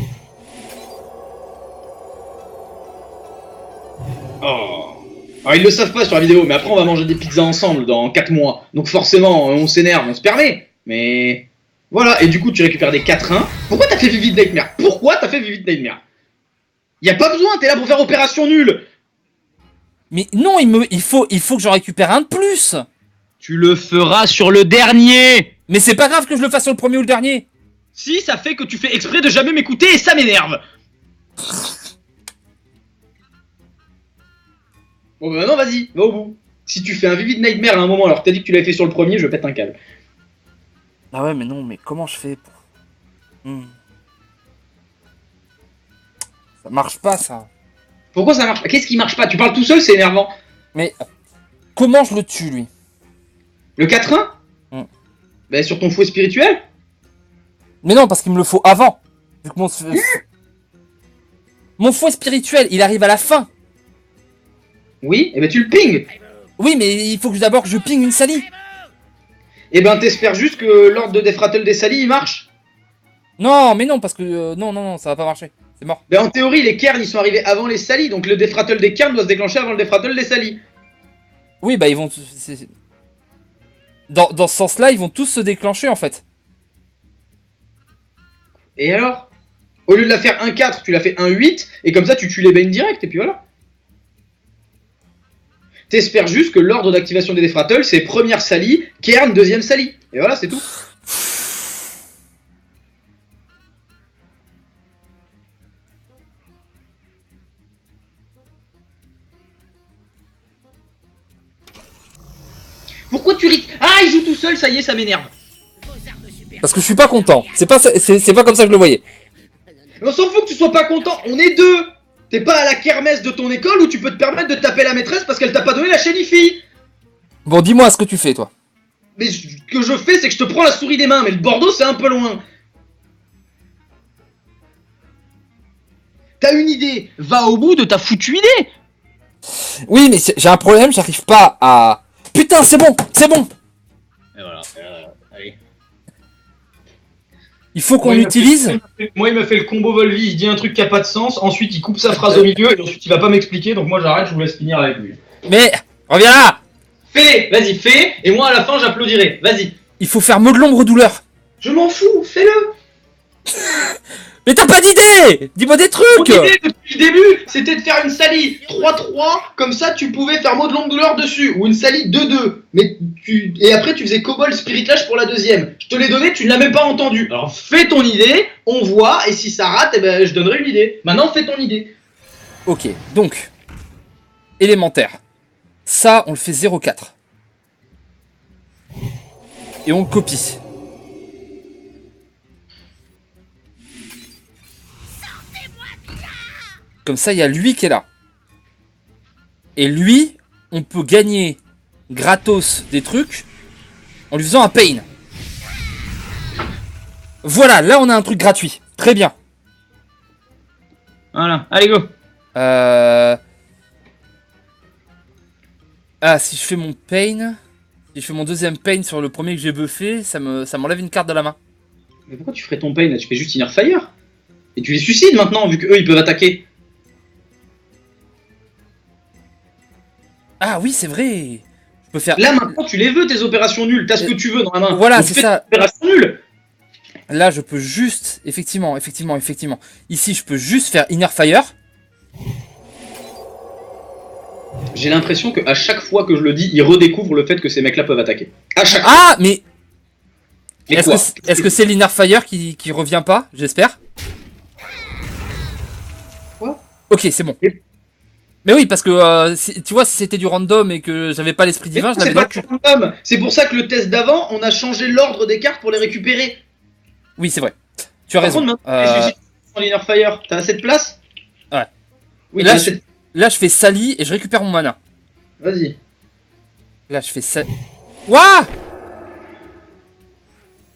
Oh. Alors ils le savent pas sur la vidéo, mais après on va manger des pizzas ensemble dans 4 mois. Donc forcément, on s'énerve, on se permet. Mais voilà, et du coup tu récupères des 4-1. Pourquoi t'as fait Vivid Nightmare? Pourquoi t'as fait Vivid Nightmare? Y a pas besoin, t'es là pour faire opération nulle. Mais non, il faut que j'en récupère un de plus. Tu le feras sur le dernier. Mais c'est pas grave que je le fasse sur le premier ou le dernier. Si, ça fait que tu fais exprès de jamais m'écouter et ça m'énerve. Bon bah non, vas-y, va au bout. Si tu fais un Vivid Nightmare à un moment alors que t'as dit que tu l'avais fait sur le premier, je pète un câble. Ah ouais, mais non, mais comment je fais pour... Ça marche pas, ça. Pourquoi ça marche pas? Qu'est-ce qui marche pas? Tu parles tout seul, c'est énervant. Mais comment je le tue, lui? Le 4-1 Bah sur ton fouet spirituel. Mais non, parce qu'il me le faut avant. Vu que mon fouet spirituel, il arrive à la fin. Oui, et ben tu le ping. Oui, mais il faut que d'abord que je ping une salie. Et ben t'espères juste que l'ordre de Defratel des Salis il marche. Non, mais non, parce que... non, ça va pas marcher. C'est mort. Ben en théorie les cairns ils sont arrivés avant les Salis, donc le Defratel des cairns doit se déclencher avant le Defratel des Salis. Oui, bah ils vont... Dans ce sens-là, ils vont tous se déclencher, en fait. Et alors? Au lieu de la faire 1-4, tu la fais 1-8, et comme ça tu tues les Bane direct, et puis voilà. T'espères juste que l'ordre d'activation des Defratel c'est première Sally, Cairn, deuxième Sally. Et voilà, c'est tout. Pourquoi tu ris? Ah, il joue tout seul, ça y est, ça m'énerve. Parce que je suis pas content. C'est pas comme ça que je le voyais. On s'en fout que tu sois pas content, on est deux. T'es pas à la kermesse de ton école où tu peux te permettre de taper la maîtresse parce qu'elle t'a pas donné la chaîne IFI. Bon, dis-moi ce que tu fais, toi. Mais ce que je fais, c'est que je te prends la souris des mains, mais le Bordeaux, c'est un peu loin. T'as une idée? Va au bout de ta foutue idée. Oui, mais j'ai un problème, j'arrive pas à... Putain, c'est bon, c'est bon. Et voilà, allez. Il faut qu'on Moi, l'utilise. Moi, il m'a fait le combo Volvi, il dit un truc qui a pas de sens, ensuite il coupe sa phrase au milieu, et ensuite il va pas m'expliquer, donc moi j'arrête, je vous laisse finir avec lui. Mais, reviens là. Fais-les, vas-y, fais, et moi à la fin j'applaudirai, vas-y. Il faut faire mot de l'ombre douleur. Je m'en fous, fais-le. Mais t'as pas d'idée. Dis-moi des Mon trucs. idée depuis le début, c'était de faire une salie 3-3, comme ça tu pouvais faire mot de longue douleur dessus, ou une salie 2-2. Et après tu faisais Cobalt Spirit Lash pour la deuxième. Je te l'ai donné, tu ne l'as même pas entendu. Alors fais ton idée, on voit, et si ça rate, eh ben, je donnerai une idée. Maintenant fais ton idée. Ok, donc, élémentaire. Ça, on le fait 0,4. Et on le copie. Comme ça, il y a lui qui est là. Et lui, on peut gagner gratos des trucs en lui faisant un pain. Voilà, là on a un truc gratuit. Très bien. Voilà, allez go. Ah, si je fais mon pain, si je fais mon deuxième pain sur le premier que j'ai buffé, ça m'enlève une carte de la main. Mais pourquoi tu ferais ton pain là? Tu fais juste Inner Fire. Et tu les suicides maintenant, vu qu'eux ils peuvent attaquer. Ah oui, c'est vrai. Je peux faire. Là maintenant tu les veux tes opérations nulles, t'as ce que tu veux dans la main. Voilà, Donc, c'est fais ça. tes opérations nulles. Là, je peux juste, effectivement. Ici, je peux juste faire Inner Fire. J'ai l'impression qu'à chaque fois que je le dis, ils redécouvrent le fait que ces mecs-là peuvent attaquer. À chaque fois. Ah, mais Mais est-ce quoi que c'est l'Inner Fire qui revient pas? J'espère. Quoi? Ok, c'est bon. Mais oui, parce que tu vois, si c'était du random et que j'avais pas l'esprit divin, je l'avais C'est dans pas le cul. random. C'est pour ça que le test d'avant, on a changé l'ordre des cartes pour les récupérer. Oui, c'est vrai. Tu as Par raison. contre, maintenant, les suicides sont en Inner Fire. T'as assez de place? Ouais. Oui, Là, t'as assez de... Là, je fais Sally et je récupère mon mana. Vas-y. Là, je fais Sally. Ouah!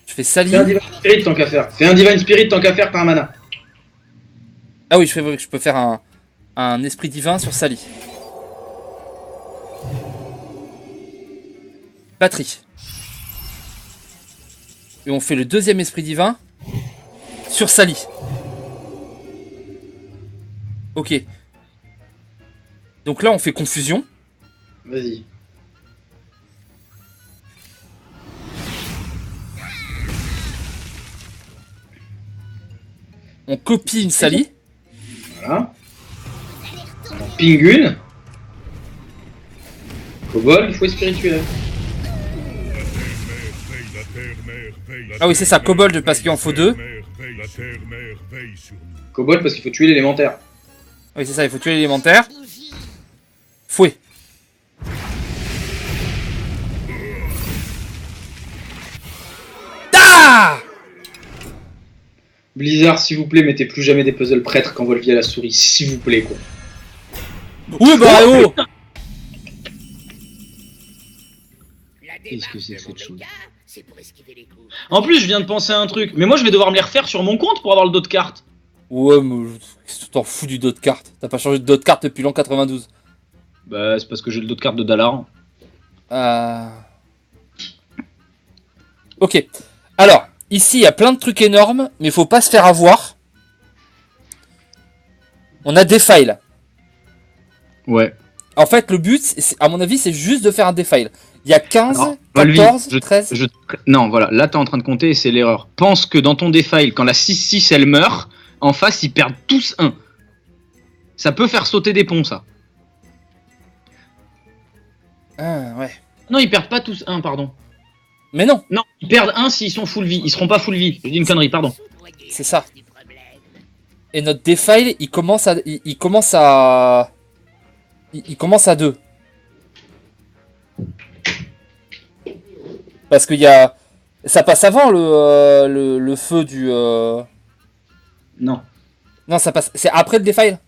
Je fais Sally. Fais un Divine Spirit tant qu'à faire. Fais un Divine Spirit tant qu'à faire par un mana. Ah oui, je peux faire un esprit divin sur Sally. Batterie. Et on fait le deuxième esprit divin sur Sally. Ok. Donc là, on fait confusion. Vas-y. On copie une Sally. Voilà. On ping une. Kobold, il faut spirituel. Ah oui, c'est ça, Kobold parce qu'il en faut deux. Kobold parce qu'il faut tuer l'élémentaire. Oui, c'est ça, il faut tuer l'élémentaire. Fouet. Ah! Blizzard, s'il vous plaît, mettez plus jamais des puzzles prêtres quand Volvi a la souris. S'il vous plaît, quoi. Oui, bah oh! Qu'est-ce que c'est que cette chose? C'est pour esquiver les coups. En plus, je viens de penser à un truc. Mais moi, je vais devoir me les refaire sur mon compte pour avoir le dos de carte. Ouais, mais qu'est-ce que tu t'en fous du dos de carte? T'as pas changé de dos de carte depuis l'an 92. Bah, c'est parce que j'ai le dos de carte de Dalar. Ok. Alors, ici, il y a plein de trucs énormes, mais faut pas se faire avoir. On a des files. Ouais. En fait, le but, à mon avis, c'est juste de faire un defile. Il y a 15, Alors, 14, Volvi, 13... Non, voilà, là t'es en train de compter et c'est l'erreur. Pense que dans ton defile, quand la 6-6 elle meurt, en face ils perdent tous 1. Ça peut faire sauter des ponts, ça. Ah, ouais. Non, ils perdent pas tous 1, pardon. Mais non, Non, ils perdent 1 s'ils sont full vie. Ils seront pas full vie. Je dis une connerie, pardon. c'est ça. Et notre defile, il commence à 2. Parce qu'il y a... Ça passe avant le feu du... Non. Non, ça passe... C'est après le Defile.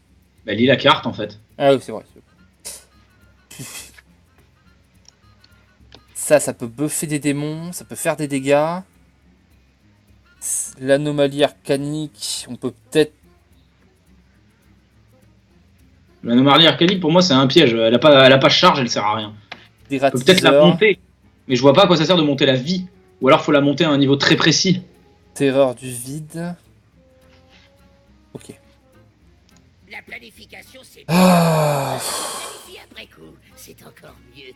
Bah, lis la carte en fait. Ah oui, c'est vrai. Ça peut buffer des démons, ça peut faire des dégâts. L'anomalie arcanique, on peut peut-être... L'anomalie arcanique pour moi c'est un piège. Elle a pas charge, elle sert à rien. Des On peut peut-être la monter. Mais je vois pas à quoi ça sert de monter la vie. Ou alors faut la monter à un niveau très précis. Terreur du vide. Ok. La planification, c'est Ah. planifier après coup. C'est encore mieux.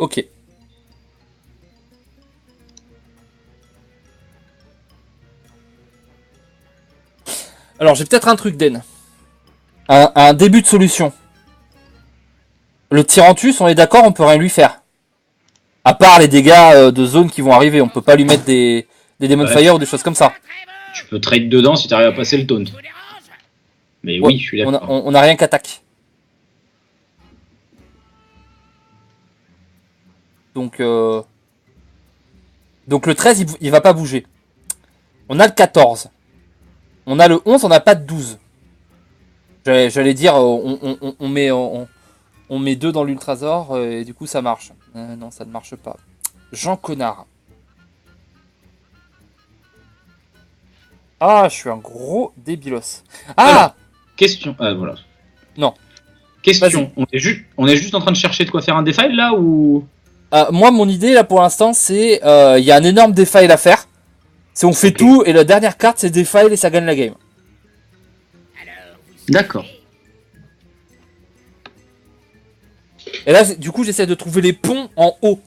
Ok. Alors j'ai peut-être un truc Den. Un début de solution. Le Tyrantus, on est d'accord, on peut rien lui faire. À part les dégâts de zone qui vont arriver, on peut pas lui mettre des Demon Ouais. Fire ou des choses comme ça. Tu peux trade dedans si t'arrives à passer le taunt. Vous dérange? Mais Ouais, oui, je suis d'accord. on a rien qu'attaque. Donc le 13, il va pas bouger. On a le 14. On a le 11, on n'a pas de 12. J'allais dire, on met 2 dans l'Ultrasor et du coup ça marche. Non, ça ne marche pas. Jean Connard. Ah, je suis un gros débilos. Ah Alors. Question. Voilà. Non. Question. On est juste en train de chercher de quoi faire un defile là ou. Moi, mon idée là pour l'instant, c'est il y a un énorme defile à faire. C'est on fait Ok. tout et la dernière carte c'est defile et ça gagne la game. Alors, vous D'accord. Et là, du coup, j'essaie de trouver les ponts en haut.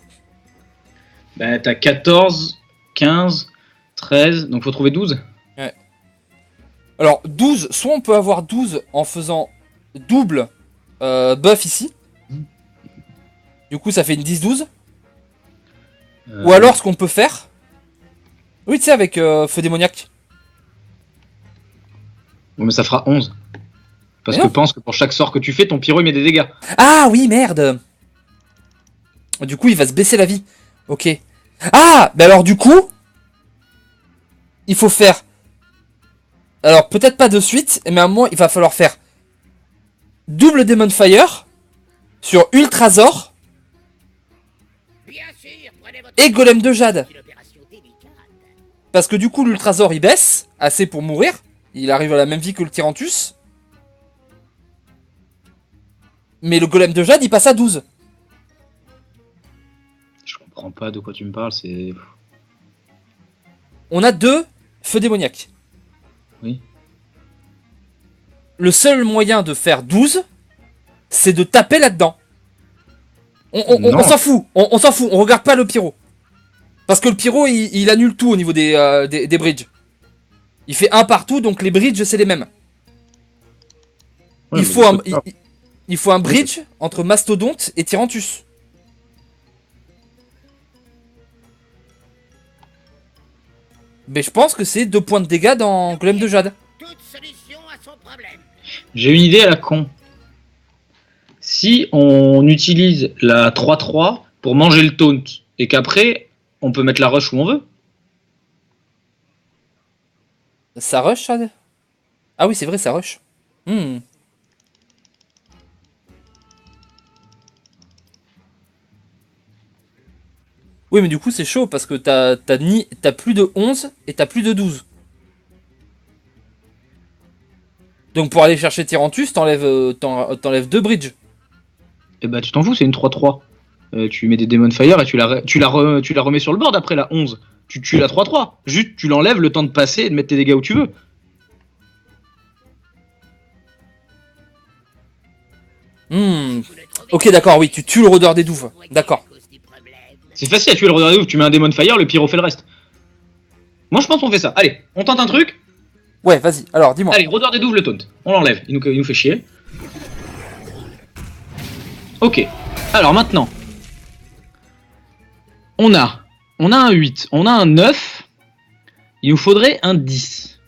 Bah t'as 14, 15, 13, donc faut trouver 12. Alors 12, soit on peut avoir 12 en faisant double buff ici. Du coup ça fait une 10-12. Ou alors ce qu'on peut faire... Oui tu sais avec feu démoniaque. Ouais, mais ça fera 11. Parce Mais que non. pense que pour chaque sort que tu fais, ton pyro il met des dégâts. Ah oui merde. Du coup il va se baisser la vie. Ok. Ah bah alors du coup... Il faut faire... Alors peut-être pas de suite, mais à un moment il va falloir faire... Double Demon Fire sur Ultrasor bien sûr, prenez votre et Golem de Jade. C'est une opération délicate. Parce que du coup, l'Ultrasor il baisse, assez pour mourir. Il arrive à la même vie que le Tyrantus. Mais le Golem de Jade il passe à 12. Je comprends pas de quoi tu me parles, c'est. On a 2 feux démoniaques. Oui. Le seul moyen de faire 12, c'est de taper là-dedans. Non. On s'en fout, on s'en fout, on regarde pas le pyro. Parce que le pyro il annule tout au niveau des bridges. Il fait un partout, donc les bridges c'est les mêmes. Ouais, il, mais faut un, écoute, il faut un bridge entre Mastodonte et Tyrantus. Mais je pense que c'est 2 points de dégâts dans Golem de Jade. Toute solution à son problème. J'ai une idée à la con. Si on utilise la 3-3 pour manger le taunt et qu'après on peut mettre la rush où on veut. Ça rush, Jade? Ah oui, c'est vrai, ça rush. Hmm. Oui, mais du coup, c'est chaud parce que t'as plus de 11 et t'as plus de 12. Donc pour aller chercher Tyrantus, t'enlèves 2 bridges. Et bah tu t'en fous, c'est une 3-3. Tu mets des Demon Fire et tu la remets sur le board après la 11. Tu tues la 3-3. Juste tu l'enlèves le temps de passer et de mettre tes dégâts où tu veux. Hmm. Vous le trouvez Ok, d'accord, oui, tu tues le rôdeur des douves. D'accord. à cause du problème. C'est facile à tuer le Roderick, tu mets un Demon Fire, le pyro fait le reste. Moi je pense qu'on fait ça. Allez, on tente un truc. Ouais, vas-y. Alors, dis-moi. Allez, rôdeur des douves, le taunt. On l'enlève, il nous fait chier. Ok. Alors maintenant. On a un 8, on a un 9. Il nous faudrait un 10.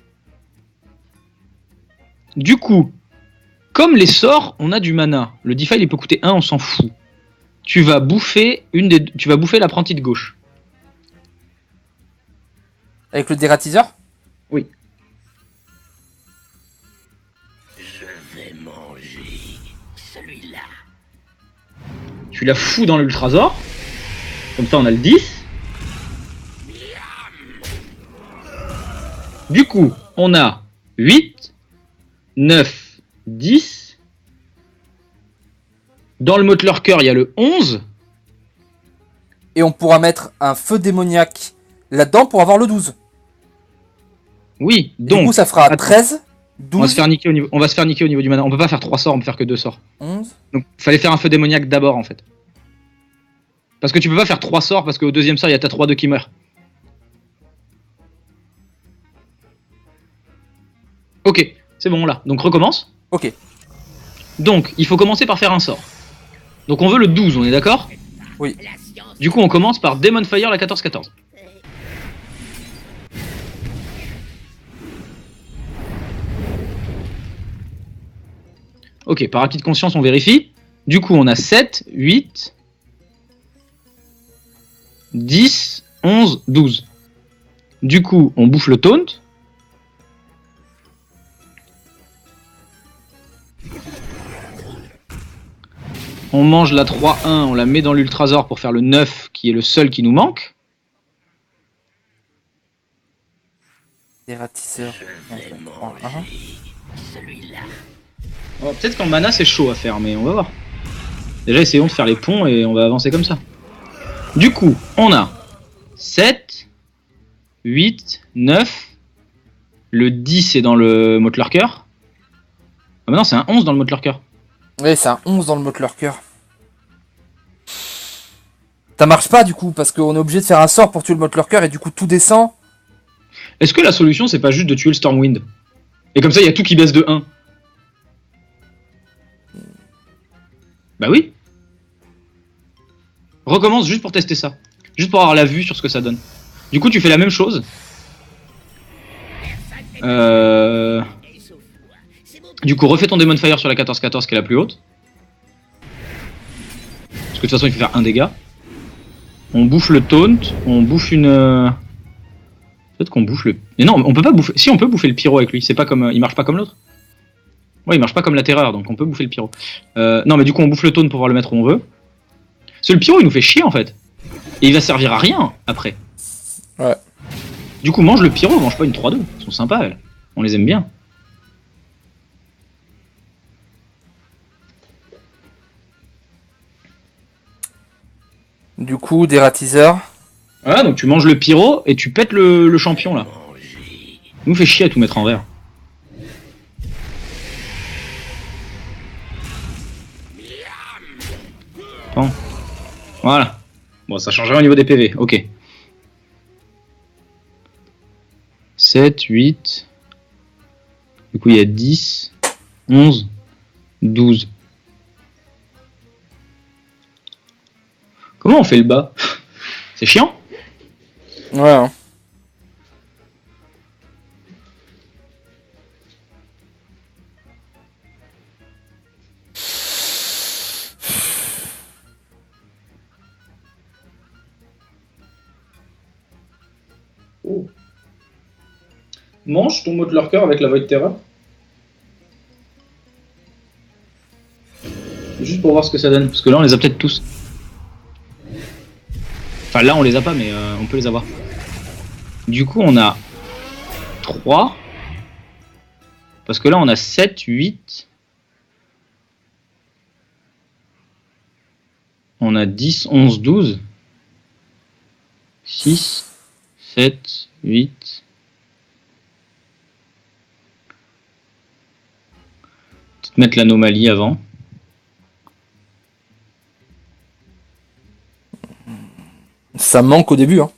Du coup, comme les sorts, on a du mana. Le defile il peut coûter 1, on s'en fout. Tu vas bouffer l'apprenti de gauche. Avec le dératiseur? Oui. Je vais manger celui-là. Tu la fous dans l'ultrasor. Comme ça on a le 10. Du coup, on a 8, 9, 10. Dans le moteleur cœur, il y a le 11. Et on pourra mettre un feu démoniaque là-dedans pour avoir le 12. Oui, Et donc du coup, ça fera attends. 13, 12, on va se faire niquer au niveau du mana. On peut pas faire 3 sorts, on peut faire que 2 sorts. 11. Donc fallait faire un feu démoniaque d'abord en fait. Parce que tu peux pas faire 3 sorts parce qu'au deuxième sort il y a ta 3-2 qui meurt. Ok, c'est bon là. Donc recommence. Ok. Donc il faut commencer par faire un sort. Donc on veut le 12, on est d'accord? Oui. La science. Du coup on commence par Demon Fire la 14-14. Ok, par acquis de conscience on vérifie. Du coup on a 7, 8, 10, 11, 12. Du coup on bouffe le taunt. On mange la 3-1, on la met dans l'ultrasor pour faire le 9 qui est le seul qui nous manque. Dératiseur. Celui-là. Oh, peut-être qu'en mana c'est chaud à faire, mais on va voir. Déjà essayons de faire les ponts et on va avancer comme ça. Du coup, on a 7, 8, 9. Le 10 est dans le moteleur-cœur. Ah bah non, c'est un 11 dans le moteleur-cœur. Ouais, c'est un 11 dans le moteleur cœur. Ça marche pas du coup, parce qu'on est obligé de faire un sort pour tuer le moteleur cœur et du coup tout descend. Est-ce que la solution c'est pas juste de tuer le Stormwind? Et comme ça il y a tout qui baisse de 1. Bah oui. Recommence juste pour tester ça. Juste pour avoir la vue sur ce que ça donne. Du coup tu fais la même chose. Et sauf moi. C'est mon Du coup refais ton Demon Fire sur la 14-14 qui est la plus haute. Parce que de toute façon il fait faire 1 dégât. On bouffe le taunt. On bouffe une... Peut-être qu'on bouffe le... Mais non, on peut pas bouffer... Si on peut bouffer le pyro avec lui. C'est pas comme... Il marche pas comme l'autre. Ouais, il marche pas comme la terreur, donc on peut bouffer le pyro. Non mais du coup on bouffe le taunt pour pouvoir le mettre où on veut. Parce que le pyro il nous fait chier en fait. Et il va servir à rien après. Ouais. Du coup mange le pyro, mange pas une 3-2. Ils sont sympas elles. On les aime bien. Du coup, dératiseur. Voilà, donc tu manges le pyro et tu pètes le champion là. manger. Il nous fait chier à tout mettre en vert. Bon. Voilà. Bon, ça change rien au niveau des PV. Ok. 7, 8. Du coup, il y a 10, 11, 12. Comment on fait le bas? C'est chiant. Ouais. Hein. Mange ton mot de leur cœur avec la Void Terror. Juste pour voir ce que ça donne. Parce que là, on les a peut-être tous. Enfin, là, on les a pas, mais on peut les avoir. Du coup, on a 3. Parce que là, on a 7, 8. On a 10, 11, 12. 6, 7, 8. Peut-être mettre l'anomalie avant. Ça manque au début. Hein.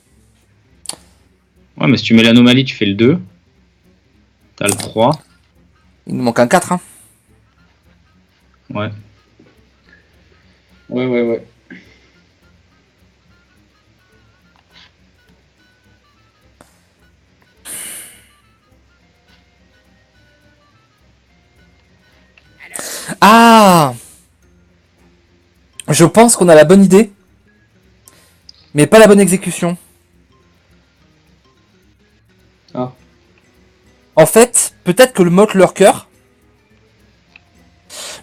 Ouais, mais si tu mets l'anomalie, tu fais le 2. T'as le 3. Il nous manque un 4, hein. Ouais. Ouais. Ah! Je pense qu'on a la bonne idée, mais pas la bonne exécution. Ah. En fait, peut-être que le mock lurker.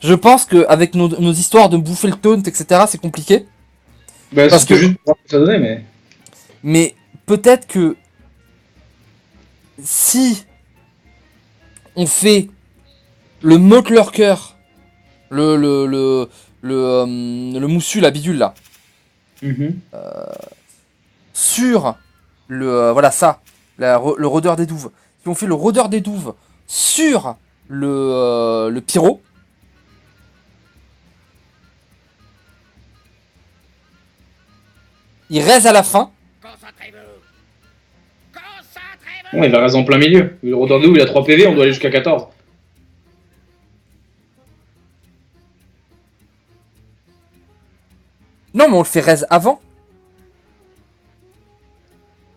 Je pense qu'avec nos histoires de bouffer le taunt, etc., c'est compliqué. Bah, Parce c'était que- juste pour voir ce que ça donnait, mais. Mais peut-être que si on fait le mock lurker, le moussu, la bidule là, sur voilà ça, le rôdeur des douves. Si on fait le rôdeur des douves sur le pyro, il reste à la fin. Concentrez-vous. Concentrez-vous. Ouais, il va rester en plein milieu. Le rôdeur de douve, il a 3 PV, on doit aller jusqu'à 14. Non, mais on le fait raise avant.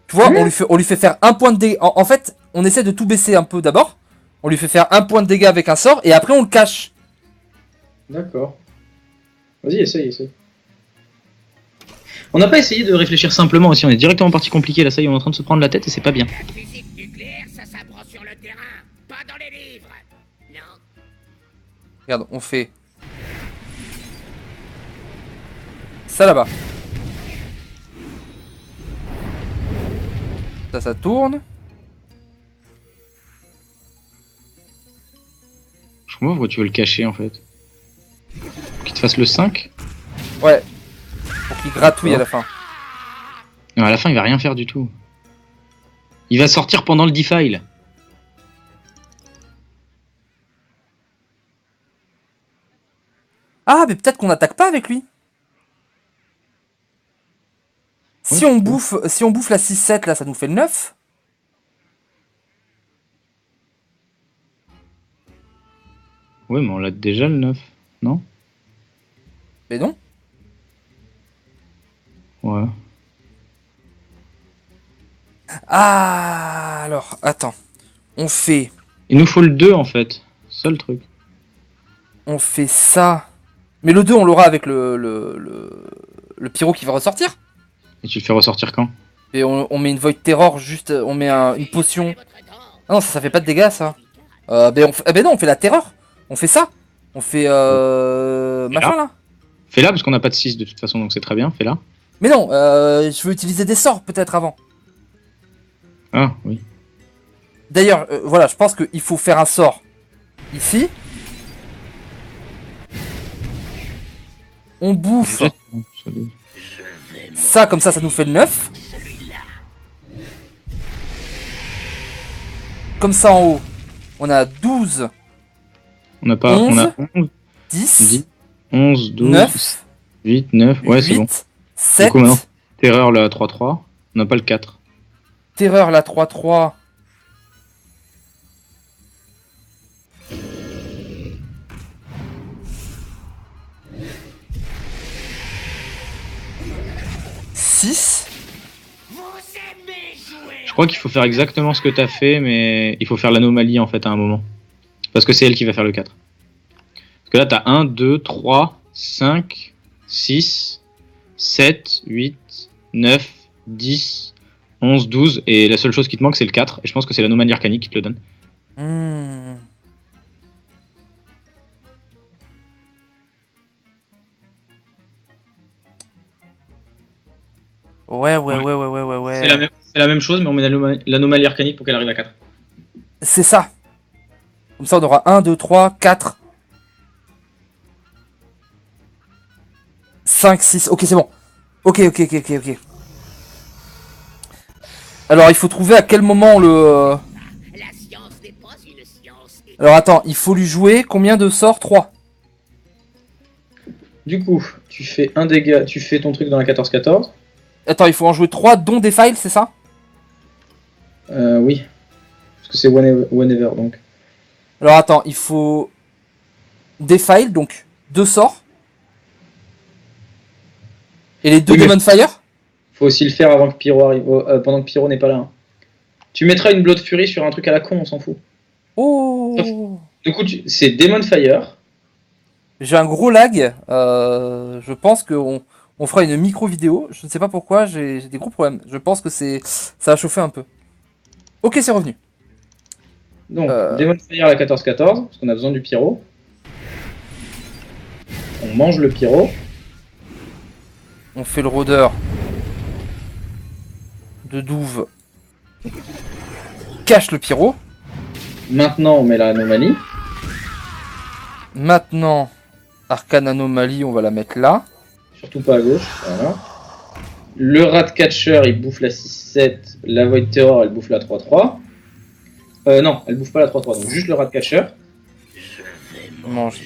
Tu vois, on lui fait faire un point de dégâts. En fait, on essaie de tout baisser un peu d'abord. On lui fait faire un point de dégâts avec un sort et après on le cache. D'accord. Vas-y, essaye. On n'a pas essayé de réfléchir simplement aussi, on est directement parti compliqué là, ça y est, on est en train de se prendre la tête et c'est pas bien. La physique nucléaire, ça s'apprend sur le terrain, pas dans les livres. Non. Regarde, on fait ça là-bas. Ça tourne. Je comprends pourquoi tu veux le cacher en fait. Qu'il te fasse le 5. Ouais. Pour qu'il gratouille à la fin. Non, à la fin il va rien faire du tout. Il va sortir pendant le defile. Ah, mais peut-être qu'on n'attaque pas avec lui. Si on bouffe la 6-7 là, ça nous fait le 9. Ouais, mais on l'a déjà le 9, non? Mais non. Ouais. Ah, alors, attends. On fait Il nous faut le 2 en fait. C'est ça le truc. ça. Mais le 2, on l'aura avec le pyro qui va ressortir. Et tu le fais ressortir quand? Et on met une Void Terror, juste, on met une potion. Ah non, ça fait pas de dégâts, ça. Ben non, on fait la terreur. On fait ça. On fait machin là. Fais-la parce qu'on n'a pas de 6 de toute façon, donc c'est très bien, fais-la. Mais non, je veux utiliser des sorts peut-être avant. Ah, oui. D'ailleurs, voilà, je pense qu'il faut faire un sort ici. On bouffe ça, comme ça nous fait le 9. Comme ça en haut, on a 12, On n'a pas. 11, On a 11, 10, 10, 11, 12, 9, 8, 9. Ouais, c'est bon. 8, 7, Du coup, maintenant, Terreur la 3-3. On n'a pas le 4. Terreur la 3-3. Je crois qu'il faut faire exactement ce que t'as fait, mais il faut faire l'anomalie en fait à un moment. Parce que c'est elle qui va faire le 4. Parce que là, t'as 1, 2, 3, 5, 6, 7, 8, 9, 10, 11, 12. Et la seule chose qui te manque, c'est le 4. Et je pense que c'est l'anomalie arcanique qui te le donne. Ouais. C'est la même chose, mais on met l'anomalie arcanique pour qu'elle arrive à 4. C'est ça. Comme ça, on aura 1, 2, 3, 4, 5, 6. Ok, c'est bon. Ok. Alors, il faut trouver à quel moment le... La science n'est pas une science. Alors, attends, il faut lui jouer combien de sorts? 3. Du coup, tu fais un dégât, tu fais ton truc dans la 14-14. Attends, il faut en jouer 3, dont des files, c'est ça? Oui. Parce que c'est whenever, donc. Alors attends, il faut des files, donc 2 sorts. Et les 2 Oui, mais- Demon Fire. Faut aussi le faire avant que Pyro arrive, pendant que Pyro n'est pas là. Hein. Tu mettras une Blood Fury sur un truc à la con, on s'en fout. Oh, Du coup, c'est Demon Fire. j'ai un gros lag. Je pense qu'on fera une micro vidéo. Je ne sais pas pourquoi, j'ai des gros problèmes. Je pense que ça a chauffé un peu. Ok, c'est revenu. Donc, Demon Fire à la 14-14, parce qu'on a besoin du Pyro. On mange le Pyro. On fait le rôdeur de Douve. Cache le pyro. Maintenant, on met l'anomalie. Maintenant, Arcane Anomalie, on va la mettre là. Surtout pas à gauche. Voilà. Le Ratcatcher, il bouffe la 6-7. La Void Terror, elle bouffe la 3-3. Non, elle bouffe pas la 3-3, donc juste le Ratcatcher. On mange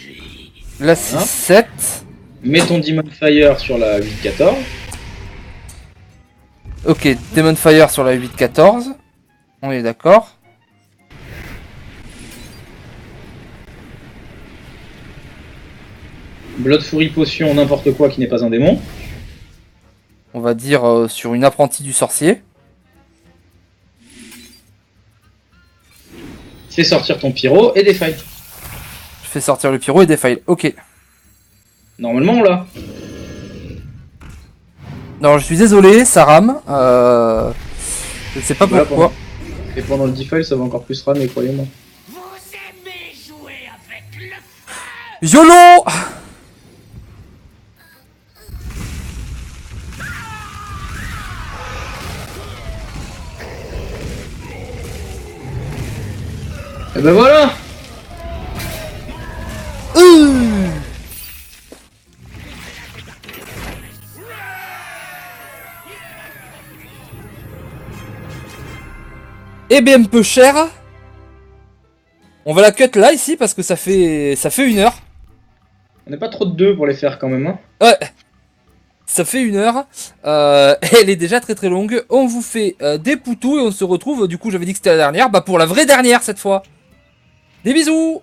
la 6-7. Mets ton Demon Fire sur la 8-14. Ok, Demon Fire sur la 8-14. On est d'accord. Blood Fury Potion, n'importe quoi qui n'est pas un démon. On va dire sur une apprentie du sorcier. Fais sortir ton Pyro et des failles. Je fais sortir le pyro et des files. Ok. Normalement, on l'a. Non, je suis désolé, ça rame. Je ne sais pas Voilà, pourquoi. Et pendant le default, ça va encore plus ramer, croyez-moi. Vous aimez jouer avec le YOLO! Et ben voilà. Eh bien, un peu cher. On va la cut là, ici, parce que ça fait 1 heure. On n'est pas trop de deux pour les faire quand même. Hein. Ouais. Ça fait 1 heure. Elle est déjà très très longue. On vous fait des poutous et on se retrouve, du coup, j'avais dit que c'était la dernière. Bah, pour la vraie dernière, cette fois. Des bisous!